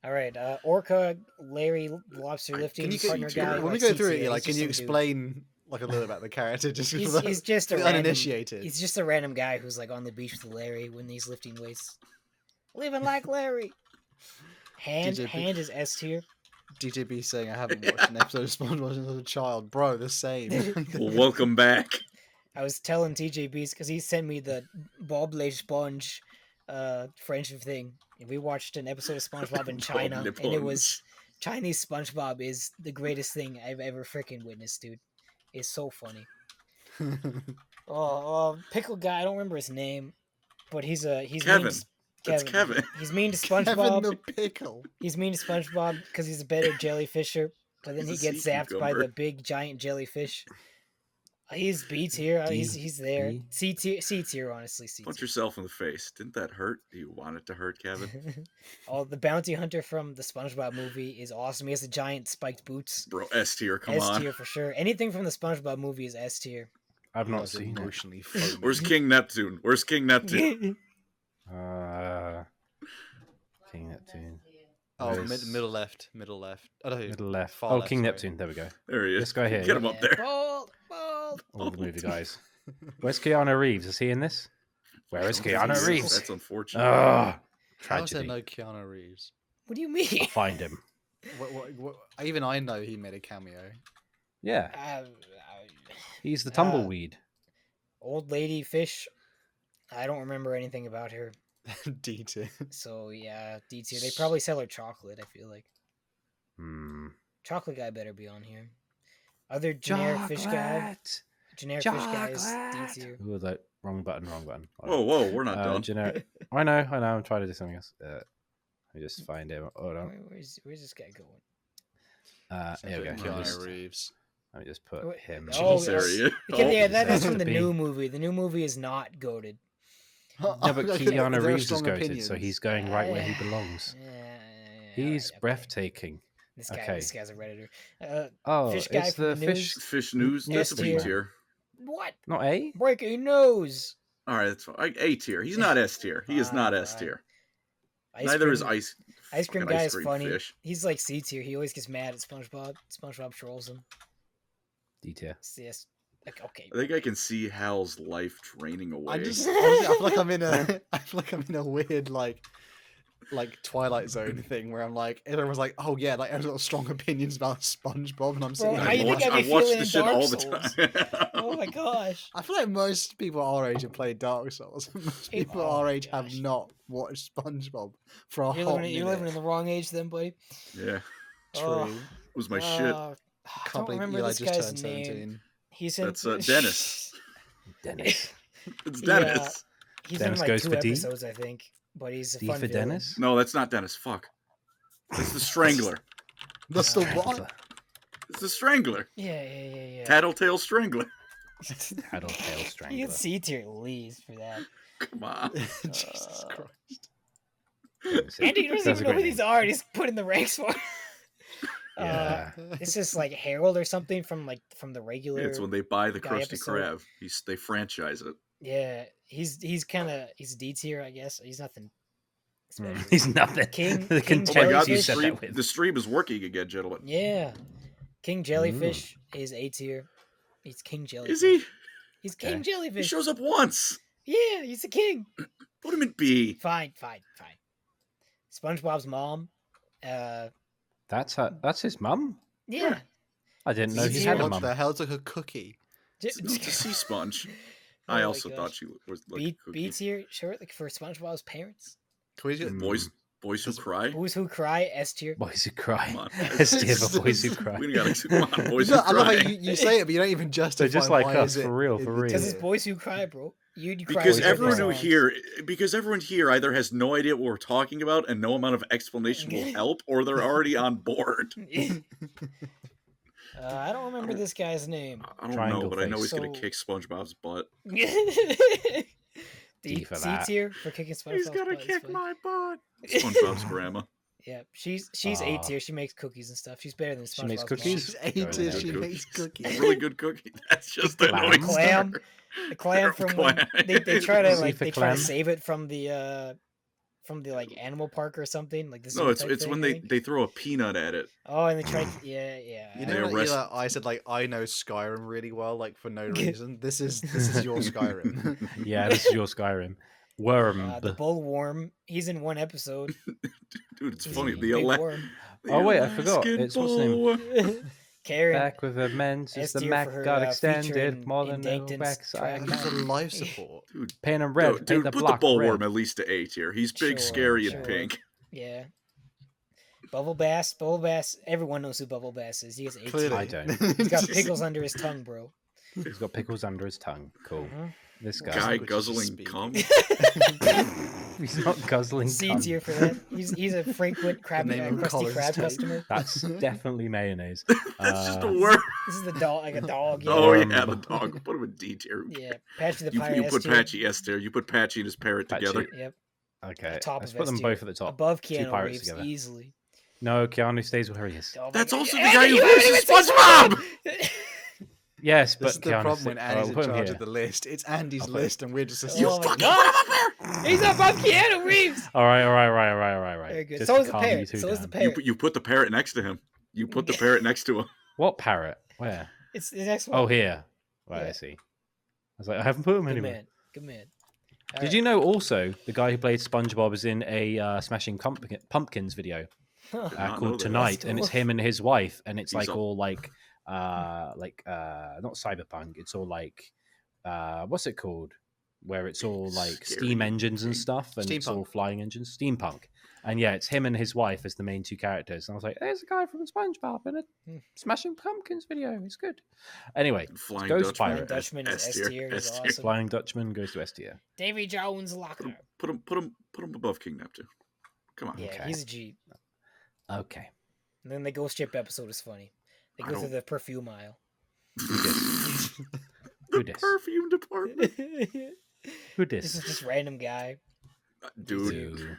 All right, Orca, Larry, Lobster Lifting, Can you partner C tier. guy. when we like go C through it, tier, like, he's can you just some dude. explain like a little bit about the character? Just for He's just a the random, uninitiated. He's just a random guy who's like on the beach with Larry when he's lifting weights, living like Larry. Hand DJP. is S tier. DJB saying I haven't watched an episode of SpongeBob since I was a child, bro. The same. Well, welcome back. I was telling TJB's because he sent me the Bob Le Sponge friendship thing, and we watched an episode of SpongeBob in Bob China, Le and it was Sponge. Chinese SpongeBob is the greatest thing I've ever freaking witnessed, dude. It's so funny. Pickle guy, I don't remember his name, but he's Kevin. named That's Kevin. He's mean to Kevin SpongeBob. the pickle. He's mean to SpongeBob because he's a better jellyfisher, but then he He's a gets sea zapped by cucumber. the big giant jellyfish. He's B tier. He's there. D? C tier, honestly. C Punch tier. yourself in the face. Didn't that hurt? Do you want it to hurt, Kevin? Oh, the bounty hunter from the SpongeBob movie is awesome. He has the giant spiked boots. Bro, S tier, come S on. tier for sure. Anything from the SpongeBob movie is S tier. I've not That's seen it. emotionally foamy. Where's King Neptune? Where's King Neptune? King Neptune. Oh, Where's- middle left. Middle left. Oh, no, Middle left. far Oh, left, King sorry. Neptune. There we go. There he is. This guy here, Get him up there. Bald. All the movie guys. Where's Keanu Reeves? Is he in this? Where is Keanu Reeves? That's unfortunate. Oh, How is there tragedy. no Keanu Reeves? What do you mean? I'll find him. Even I know he made a cameo. Yeah, Uh, he's the tumbleweed. old lady fish. I don't remember anything about her. D tier. So yeah, D tier. They probably sell her chocolate. I feel like Hmm. chocolate guy better be on here. Other generic fish guy. Generic fish guy is D tier. Who was that? Wrong button. Wrong button. Whoa, we're not done. Generic. I know. I'm trying to do something else. Let me just find him. Hold on. Where's this guy going? Here we go. Keanu Reeves. Let me just put Wait, him. oh, There he is. Yeah, that's Mr. from the B. new movie. The new movie is not goated. No, but Okay, Keanu there are Reeves is strong goated, so opinions. he's going right where he belongs. He's Okay. breathtaking. This guy, okay. this guy's a redditor. Oh, Fish guy it's from the the fish. news. Fish news. Yeah, That's a B S-tier. tier. What? Not A. Breaking news. All right, that's fine. A tier. He's not S tier. He is not S Fine. tier. Ice Neither is cream- ice. Ice cream fucking guy ice is cream funny. fish. He's like C tier. He always gets mad at SpongeBob. SpongeBob trolls him. D tier. Yes. Like, okay. I think I can see Hal's life draining away. I just honestly, I feel like I'm in a I feel like I'm in a weird like Twilight Zone thing where I'm like everyone's like, oh yeah, like everyone's got strong opinions about SpongeBob, and I'm sitting Bro, there how you like, think I'd be I watch feeling the in shit Dark all the Souls? time. Oh my gosh. I feel like most people our age have played Dark Souls. Most people Oh our my age have gosh. not watched SpongeBob for a You're hot living, you're living in minute. the wrong age then, buddy. Yeah, True. Oh, it was my shit. I Can't don't believe remember Eli this just guy's turned name. 17. He's in. That's Dennis. Dennis. It's Yeah. Dennis. He's Dennis in like goes 2 for D? episodes, I think. But he's a D fun for villain. Dennis. No, that's not Dennis. Fuck. It's the Strangler. That's the what? It's the Strangler. Yeah. Tattletale Strangler. Tattletale You Strangler. get C tier at least for that. Come on. Jesus Uh, Christ. Andy doesn't That's a even know who great these name. are. He's put in the ranks for. Yeah. It's just like Harold or something from the regular. Yeah, it's when they buy the guy Krusty episode. Krab. They franchise it. Yeah, he's D tier, I guess. He's nothing special. He's nothing. King- the King Oh my god, contempt you the Jellyfish. said stream, that with. the stream is working again, gentlemen. Yeah, King Jellyfish is A tier. He's King Jellyfish. Is he? He's King Okay. He Jellyfish. shows up once. Yeah, he's a king. Put him in B. Fine. SpongeBob's mom. That's his mum. Yeah. I didn't know He's he here. had a What mum. the hell? It's like a cookie. It's a sea sponge. Oh I my also gosh. thought she was like B a cookie. tier, sure, like for SpongeBob's parents. Can we just, Boys who cry. Boys Who Cry, S tier. Boys who cry. Come on. S tier for boys who cry. We gotta come on, boys No, who I love how cry. you say it, but you don't even justify. just like why us, is it for real, in for the real. Because tier. it's Boys Who Cry, bro. You'd cry Because with every everyone here either has no idea what we're talking about and no amount of explanation will help, or they're already on board. song. I don't remember this guy's name. I don't Triangle know, but I know face. he's gonna So- kick SpongeBob's butt. D for C that. tier for kicking SpongeBob's butt. It's fine. butt. SpongeBob's grandma. Yeah, she's A Aw. tier. She makes cookies and stuff. She's better than SpongeBob's She makes mom. cookies? She's 80. Go She ahead. makes cookies. Really good cookie. That's just The an annoying clam. start. The clam from when Clam. they try to C like for they try to clam. save it from the like animal park or something like this. No, it's when they throw a peanut at it. Oh, and they try. Yeah. You They know, like, arrest- Eli, I said like I know Skyrim really well, like for no reason. This is your Skyrim. Yeah, this is your Skyrim. Worm. The bull worm. He's in one episode. Dude, it's He's funny. a The big ele- worm. the Oh, wait, I forgot. Alaskan It's what's his name? bull. Karen. Back with a men's as S the tier Mac for her, got feature extended in- more in than no Dankton's backside. track. He's a life support. Dude, Paint him red. dude, paint the put the block bull red. worm at least to A tier. He's big, Sure, scary, sure. and pink. Yeah. Bubble Bass. Everyone knows who Bubble Bass is. He has A Clearly. tier. I don't. He's got pickles under his tongue, bro. He's got pickles under his tongue. Cool. Mhm. This Well, guy. Guy Language is guzzling speaking. cum. He's not guzzling. C cum. tier for that. He's a frequent crab, name of Krusty Colin's Krab tape. customer. That's definitely mayonnaise. That's just a Uh, word. This is the dog, like a dog. Yeah. Oh Worm. yeah, the dog. Put him in D tier. Yeah, Patchy the You Pirate. put S tier. Patchy S tier. You put Patchy and his parrot Patchy. together. Yep. Okay, Top let's of put them S tier. both at the top. Above Two Keanu pirates Reeves, together. easily. No, Keanu stays where he is. Oh my That's God. also You the guy who haven't voices even said SpongeBob. Yes, but This is the Keanu problem when Andy's in put him charge here. of the list. It's Andy's I'll put list, and we're just You Oh my fucking God. put him up there. He's above Keanu Reeves. All right. Very good. Just So to is the calm you parrot. two So is the down. parrot. You put the parrot next to him. You put the parrot next to him. What parrot? Where? It's the next one. Oh, here. Right, Yeah. I see. I was like, I haven't put him Good anywhere. man. Good man. All Did right. you know also the guy who played SpongeBob is in a Smashing Pumpkins video Huh. Did not know called that. Tonight, That's and it's cool. him and his wife, and it's He's like a- all like not cyberpunk. It's all like what's it called? Where it's all like Scary. steam engines and stuff, and it's all Steampunk. flying engines, steampunk. And yeah, it's him and his wife as the main two characters. And I was like, there's a guy from SpongeBob in a Hmm. Smashing Pumpkins video. It's good. Anyway, Flying Ghost Dutchman. Pirate. Dutchman is S tier. He's S tier. awesome. Flying Dutchman goes to S tier. Davy Jones Locker. Put him above King Neptune. Come on. Yeah, Okay. he's a G. Okay. And then the ghost ship episode is funny. They I go through don't- the perfume aisle. The Who dis? perfume department, Who This dis? is just random guy. dude. Dude.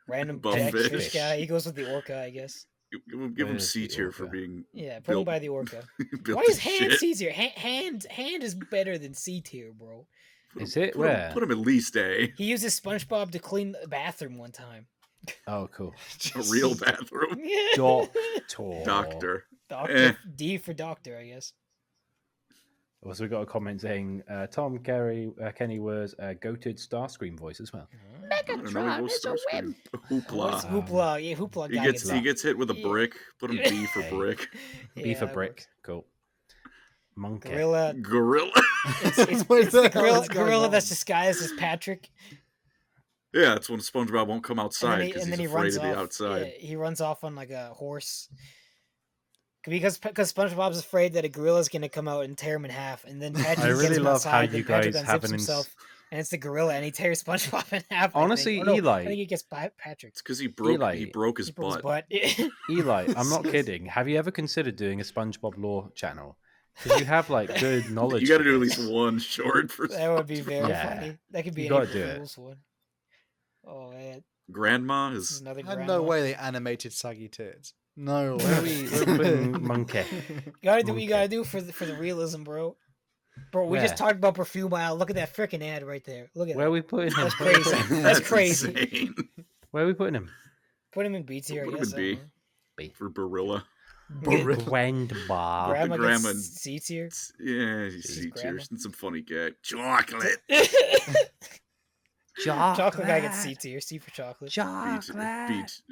Random Above fish fish. guy. He goes with the orca, I guess. Give him Where's C the tier for orca? being Yeah, put him built- by the orca. built Why is as hand shit. C tier? Hand is better than C tier, bro. Is it? Put Where? Him, put him at least A. He uses SpongeBob to clean the bathroom one time. Oh, cool. A real bathroom. Doctor. Doctor. Doctor. Eh. D for doctor, I guess. Also, we got a comment saying Tom Kenny was a goated Starscream voice as well. I don't know, he goes Starscream. What's Hoopla. Hoopla? Yeah, Hoopla He guy gets gets he gets hit with a Yeah. brick. Put him B for Hey. brick. B for that brick. works. Cool. Monkey. Gorilla. Gorilla. It's Where the the hell gorilla, is going gorilla on? that's disguised as Patrick. Yeah, that's when SpongeBob won't come outside And because then he's he afraid runs to be off. outside. Yeah, he runs off on like a horse. Because SpongeBob's afraid that a gorilla's gonna come out and tear him in half, and then Patrick I really gets him love how outside, you then Patrick guys unzips have an himself, and it's the gorilla, and he tears SpongeBob in half. I think. Honestly, Or no, Eli- I think he gets Patrick. It's because he broke Eli, his He broke butt. his butt. Eli, I'm not kidding. Have you ever considered doing a SpongeBob lore channel? Because you have like good knowledge. You got to for do at this. least one short for That would be very Yeah. funny. That could be You an gotta April do it. Fool's one. Oh man, Grandma this is is another. Had grandma. no way they animated saggy tits. No Where are way. we're putting Monkey. You gotta do what you Okay. gotta do for the realism, bro. Bro, we just Where? talked about perfume aisle. Look at that freaking ad right there. Look at Where are that. we putting him? That's crazy. That's crazy. insane. Where are we putting him? Put him in B tier, I Put him guess. in B. I don't For Barilla. Gorilla. know. Grandma. Grandma grandma- gets C tier. Yeah, he's She's C tier. grandma. And some funny guy. Chocolate. Chocolate guy gets C tier. C for chocolate. It's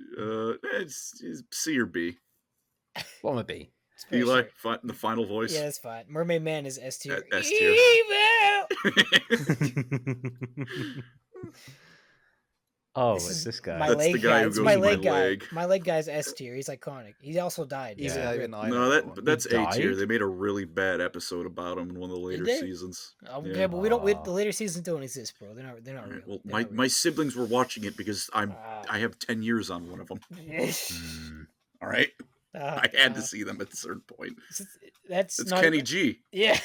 C or B. What would it be? It's pretty Eli, straight. the final voice. Yeah, that's fine. Mermaid Man is S tier. S tier. Evil! Oh, This it's is this guy. My That's leg the guy guy. who It's goes my to my leg guy. leg. My leg guy's S tier. He's iconic. He also died. Easy, Yeah. even I No, know that one. that's A tier. died? They made a really bad episode about him in one of the later they? seasons. Okay, Yeah. but we don't. Aw. The later seasons don't exist, bro. They're not Alright, real. well, They're my, not my siblings were watching it because I have 10 years on one of them. real. Hmm. All right, I had to Uh, see them at a certain point. That's It's not, Kenny G. Yeah.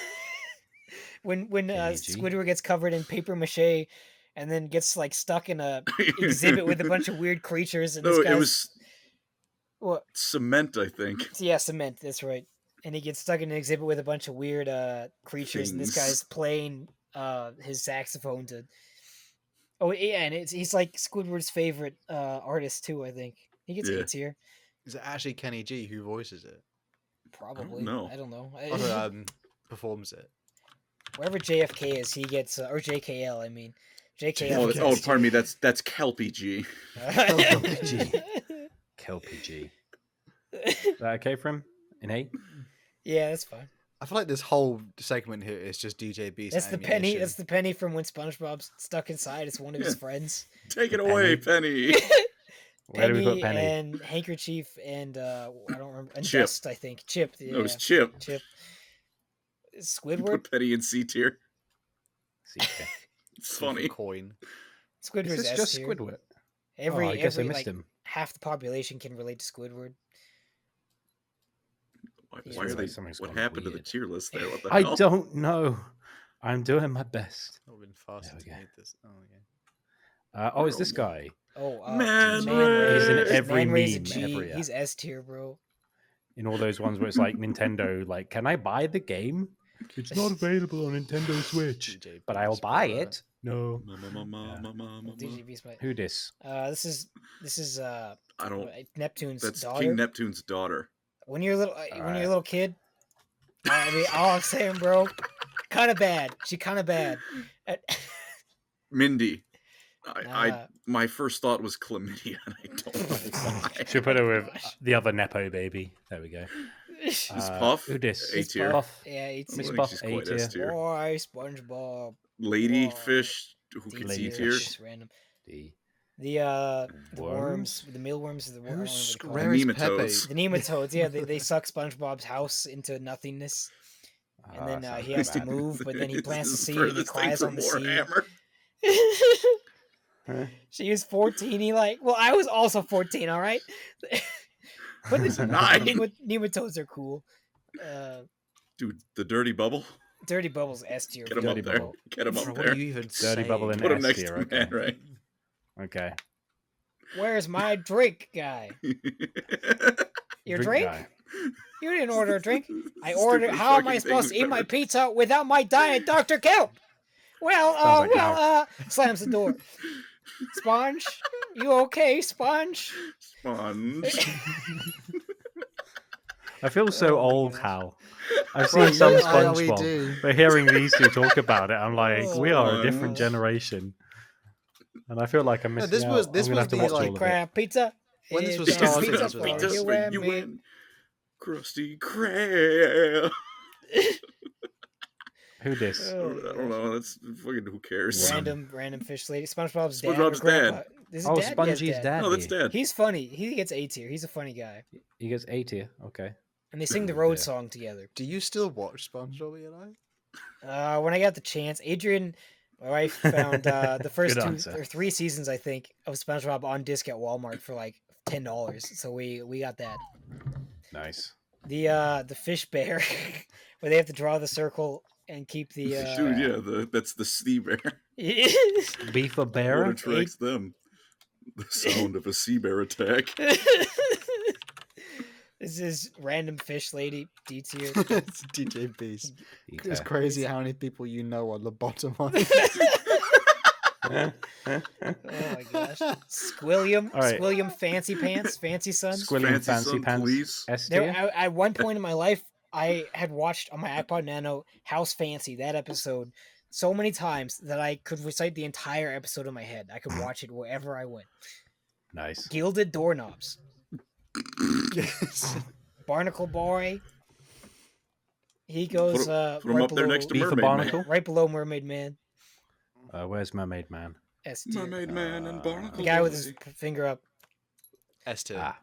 when Kenny G. Squidward gets covered in paper mache, and then gets like stuck in a exhibit with a bunch of weird creatures, and No, this guy's it was what? cement, I think. Yeah, cement. That's right. And he gets stuck in an exhibit with a bunch of weird creatures, and this Things. guy's playing his saxophone to. Oh yeah, and he's like Squidward's favorite artist too. I think he gets Yeah. A tier. Is it actually Kenny G who voices it? Probably. know. I don't know. Oh, no, performs it. Wherever JFK is, he gets or JKL. I mean, JKL. Oh, gets oh, S pardon me. That's Kelpie G. tier. Kelpie G. Is that okay for him? In A? Yeah, that's fine. I feel like this whole segment here is just DJ Beast. That's the penny. That's the penny from when SpongeBob's stuck inside. It's one of his Yeah. friends. Take it away, Penny. Where do we Penny put Penny? and Handkerchief and I don't remember. And Chip. Dust, I think. Chip. Yeah. No, it's Chip. Chip. You Squidward. put Penny in C tier. CK. It's funny. Coin. Squidward's Is this S just tier. Squidward? Every I guess I every missed like him. half the population can relate to Squidward. Why Yeah, are it's they? like something's What gone happened to the weird. tier list there? What the I hell? don't know. I'm doing my best. That would have been faster There we to go. make this. Oh, okay. It's this guy. Oh, Man He's in Ray. every Man Ray's a meme, G. every He's S tier, bro. In all those ones where it's like Nintendo, like, can I buy the game? It's not available on Nintendo Switch, DJ but I'll Beast, buy brother. it. No. DJ Beast, but Who dis? this is I don't. Neptune's That's daughter. King Neptune's daughter. When you're a little, when you're a Alright. little kid, I mean, all I'm saying, bro, kind of bad. She kind of bad. Mindy. Nah. My first thought was chlamydia, and I don't know why. Should put her with the other Nepo baby. There we go. Is Puff Who dis? A tier? Puff. Yeah, I Miss think Puff she's A quite tier. S tier. Boy, SpongeBob. Lady Whoa. fish who D gets Lady E tier, tier. fish. just random. D. The Worms? worms, the mealworms, the Who's worms. rare as Nematodes. Pepe? The nematodes, yeah, they suck SpongeBob's house into nothingness, and then sounds he has to bad. move, but then he plants the This is seed and he furthest thing cries from on the seed. Warhammer. Huh? She was 14. He well, I was also 14. All right, but the 9. nematodes are cool. Dude, the dirty bubble. Dirty Bubbles S tier. Get him Dirty up there. Bubble. Get him Bro, up what there. are you even Dirty Bubble saying? in Put him S next tier, to okay. Man Ray. Okay. Where's my drink, guy? Your drink? guy. You didn't order a drink. I Stupid ordered. How am I fucking supposed to thing eat my ever. pizza without my diet Dr. Kelp? Well, Sounds like slams the door. Sponge, you okay, Sponge? Sponge. I feel so Oh my old, gosh. Hal. I've Well, seen some yeah, we SpongeBob, do. but hearing these two talk about it, I'm like, we are a different Sponge. generation. And I feel like I'm missing this out. was- this I'm gonna was have to the, watch like, all of it. Crab pizza. When this was It's Because started, pizza this the was for pizza nice. you when and you me. win. Krusty Krab. Who dis? Oh, I don't know. That's fucking. Who cares? Random fish lady. SpongeBob's dad. SpongeBob's or grandpa. dad. Is it Oh, dad? Yeah, Spongy's it's dad. No, that's Dad. He's funny. He gets A tier. He's a funny guy. He gets A tier. Okay. And they sing the Oh, road dear. song together. Do you still watch SpongeBob, Eli? When I got the chance, Adrian, my wife, found the first Good 2 answer. or 3 seasons, I think, of SpongeBob on disc at Walmart for like $10. So we got that. Nice. The fish bear, where they have to draw the circle and keep the Dude, yeah, that's the sea bear. B for What bear. attracts them? The sound of a sea bear attack. This is random fish lady D tier. It's DJ Beast. It's crazy how many people you know are lobotomized. Oh my gosh. Squilliam, All right. Squilliam Fancy Pants, Fancy Son. Squilliam Fancy Son, Pants. please. S There, tier. at one point in my life, I had watched on my iPod Nano House Fancy, that episode, so many times that I could recite the entire episode in my head. I could watch it wherever I went. Nice. Gilded Doorknobs. Yes. Barnacle Boy. He goes Put him right up there below, next to B for Mermaid Barnacle. Man. right below Mermaid Man. Where's Mermaid Man? S tier. Mermaid Man and Barnacle The guy with his Boy. finger up. S tier. Ah.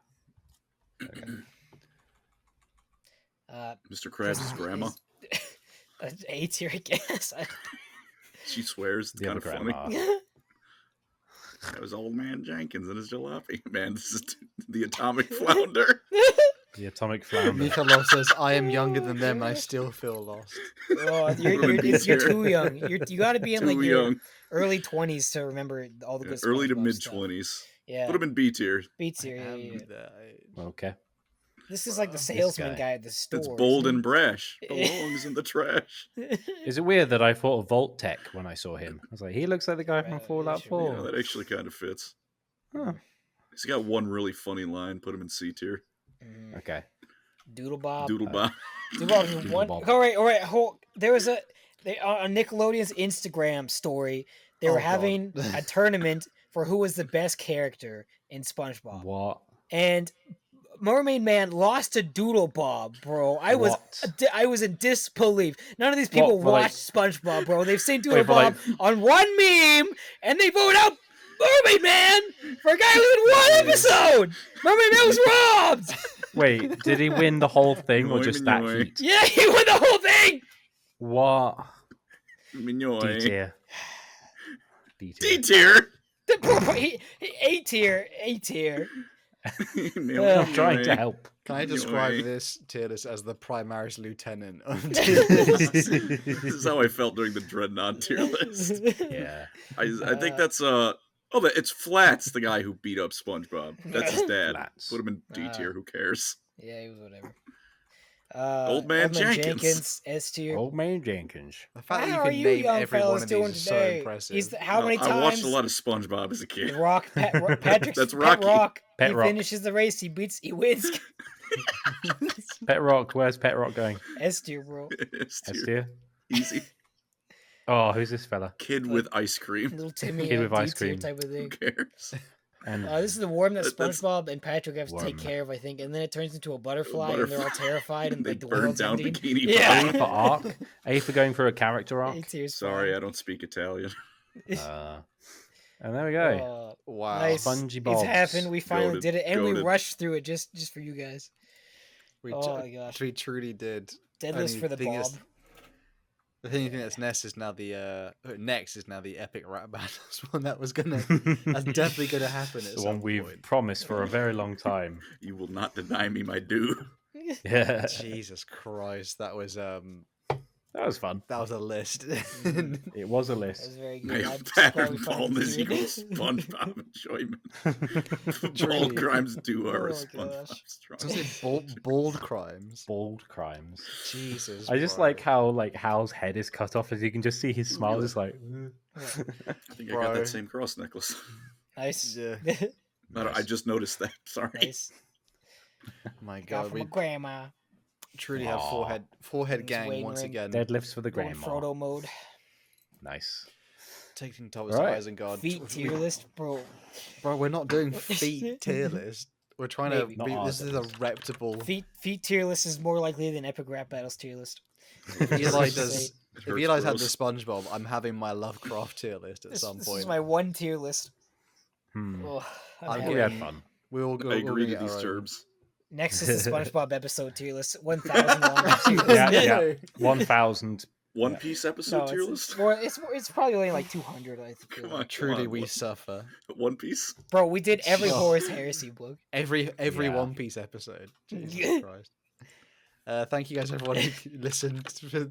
Mr. Krabs' grandma. A tier, I guess. She swears. It's The kind other of funny. grandma. That was old man Jenkins and his jalopy. Man, this is the atomic flounder. The Atomic Flounder. Mikhailov says, I am younger than them and I still feel lost. Oh, you're B tier. too young. You got to be in Too like your young. early 20s to remember all the Yeah, good early to SpongeBob mid stuff. 20s. Yeah, Put him in B tier. B tier. Yeah, yeah, yeah. Okay. This is like the This salesman guy. guy at the store. It's bold isn't and brash. Belongs in the trash. it? Is it weird that I thought of Vault Tech when I saw him? I was like, he looks like the guy from Right, Fallout sure. Yeah, 4. that actually kind of fits. Huh. He's got one really funny line. Put him in C tier. Mm, Okay. Doodle Bob. Doodle Bob. Doodle Bob. Doodle One. Bob. All right. There was on Nickelodeon's Instagram story. They were Oh, God. having a tournament for who was the best character in SpongeBob, What? and Mermaid Man lost to Doodle Bob, bro. I was in disbelief. None of these people What, for, like- watched SpongeBob, bro. They've seen Doodle Wait, for, Bob like- on one meme, and they vote out Mermaid Man for a guy who was in one episode. Mermaid Man was robbed. Wait, did he win the whole thing or Yoy, just that yoy. heat? Yeah, he won the whole thing. What? D Mignoy. tier. D D tier. tier. A tier, A tier. I'm trying to help. Can I describe Mignoy. this tier list as the Primaris Lieutenant of This is how I felt during the Dreadnought tier list. Yeah. I think that's it's Flats, the guy who beat up SpongeBob. That's his dad. Flats. Put him in D tier. Who cares? Yeah, he was whatever. Old Man Jenkins. S tier. Old Man Jenkins. The fact that How you are can you name young every one fellas of doing these is today? so impressive. He's how many times? I watched a lot of SpongeBob as a kid. Patrick's That's Pet Rocky. Rock. Pet he Rock. finishes the race. He wins. Pet Rock. Where's Pet Rock going? S tier, bro. S S tier. tier. Easy. Oh, who's this fella? Kid with ice cream. Little Timmy, Kid with D ice tier cream. type of Who thing. cares? And This is the worm that That's- SpongeBob and Patrick have to take Worm. care of, I think, and then it turns into a butterfly, and they're all terrified, and They like the burn world's down ending. Bikini Yeah. A for arc. A for going for a character A arc. tier's Sorry, I fine. don't speak Italian. And there we go. Wow. Nice. Spongy It's Bobs. happened. We finally Goated. did it, and we Goated. rushed through it just for you guys. We Oh my gosh. We truly did. Deadlifts Only for the thing Bob. is- The thing that's next is now the epic rap battles one that was gonna that's definitely gonna happen at The some one we've point. promised for a very long time. You will not deny me my due. Yeah. Jesus Christ, that was That was fun. a list. It was a That was list. very good. May I'm just pattern glad we finally baldness did it. equals SpongeBob enjoyment. Truly. Bald crimes do are a Oh my SpongeBob gosh. strong. I was gonna say bald crimes. Bold crimes. Jesus. I just bro. like how Hal's head is cut off, as you can just see his smile. Just like, I think I got Bro. that same cross necklace. Nice. Yeah. I just noticed that. Sorry. Nice. My Got God, from we my grandma. truly have Aw. forehead It's gang Wayne once Ring. again. deadlifts for the Going grandma. Frodo mode. Nice. Taking tops Right. of Isengard. Feet tier list, bro. Bro, we're not doing feet tier list. We're trying Maybe. to. Not Be, ours, this at is a least. reputable. Feet tier list is more likely than epic rap battles tier list. If Eli Just does. say- It If hurts Eli's had the gross. SpongeBob, I'm having my Lovecraft tier list at This, some this point. is my one tier list. Well, Oh, I'm we Yeah. had fun. We all go. I agree to these terms. Next is the SpongeBob episode tier list. 1,001. Yeah. 1,000. One Piece episode No, tier it's, list? it's probably only like 200. I think. Come on, Truly, come we on. suffer. One Piece? Bro, we did every Oh. Horus Heresy book. Every Yeah. One Piece episode. Jesus Christ. Thank you guys, everyone who listened to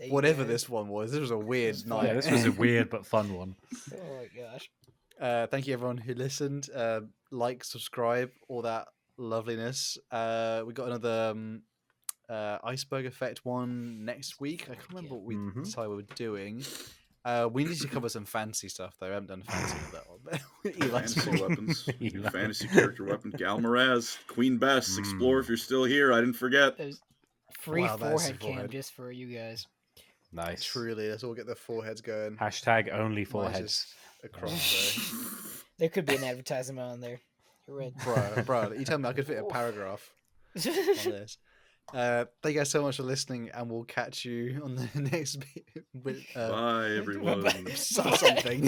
whatever this one was. This was a weird was night. Yeah, this was a weird but fun one. Oh my gosh. Thank you everyone who listened. Like, subscribe, all that loveliness. We got another Iceberg Effect one next week. I can't remember what we Mhm. decided we were doing. We need to cover some fancy stuff though. I haven't done fancy with that one. Eli's Fantasy fault. weapons. New Eli. fantasy character weapon. Gal Moraz. Queen Bess. Explore if you're still here. I didn't forget. There's free Wow, that's a forehead cam forehead. just for you guys. Nice. Truly, let's all get the foreheads going. Hashtag only Mine's foreheads. just across There could be an advertisement on there. You're right. there. Bro, you tell me I could fit a paragraph on this. Thank you guys so much for listening, and we'll catch you on the next with Bye, everyone. something.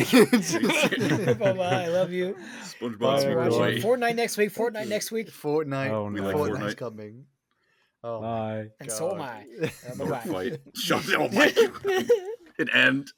Bye bye. I love you. SpongeBob Bye, Watch everyone. it. Fortnite next week. Fortnite next week. Fortnite. Oh, We no. like Fortnite's Fortnite. coming. Oh, my Bye. And so am God. I. More Bye-bye. fight. Shut up. Oh my God. An end.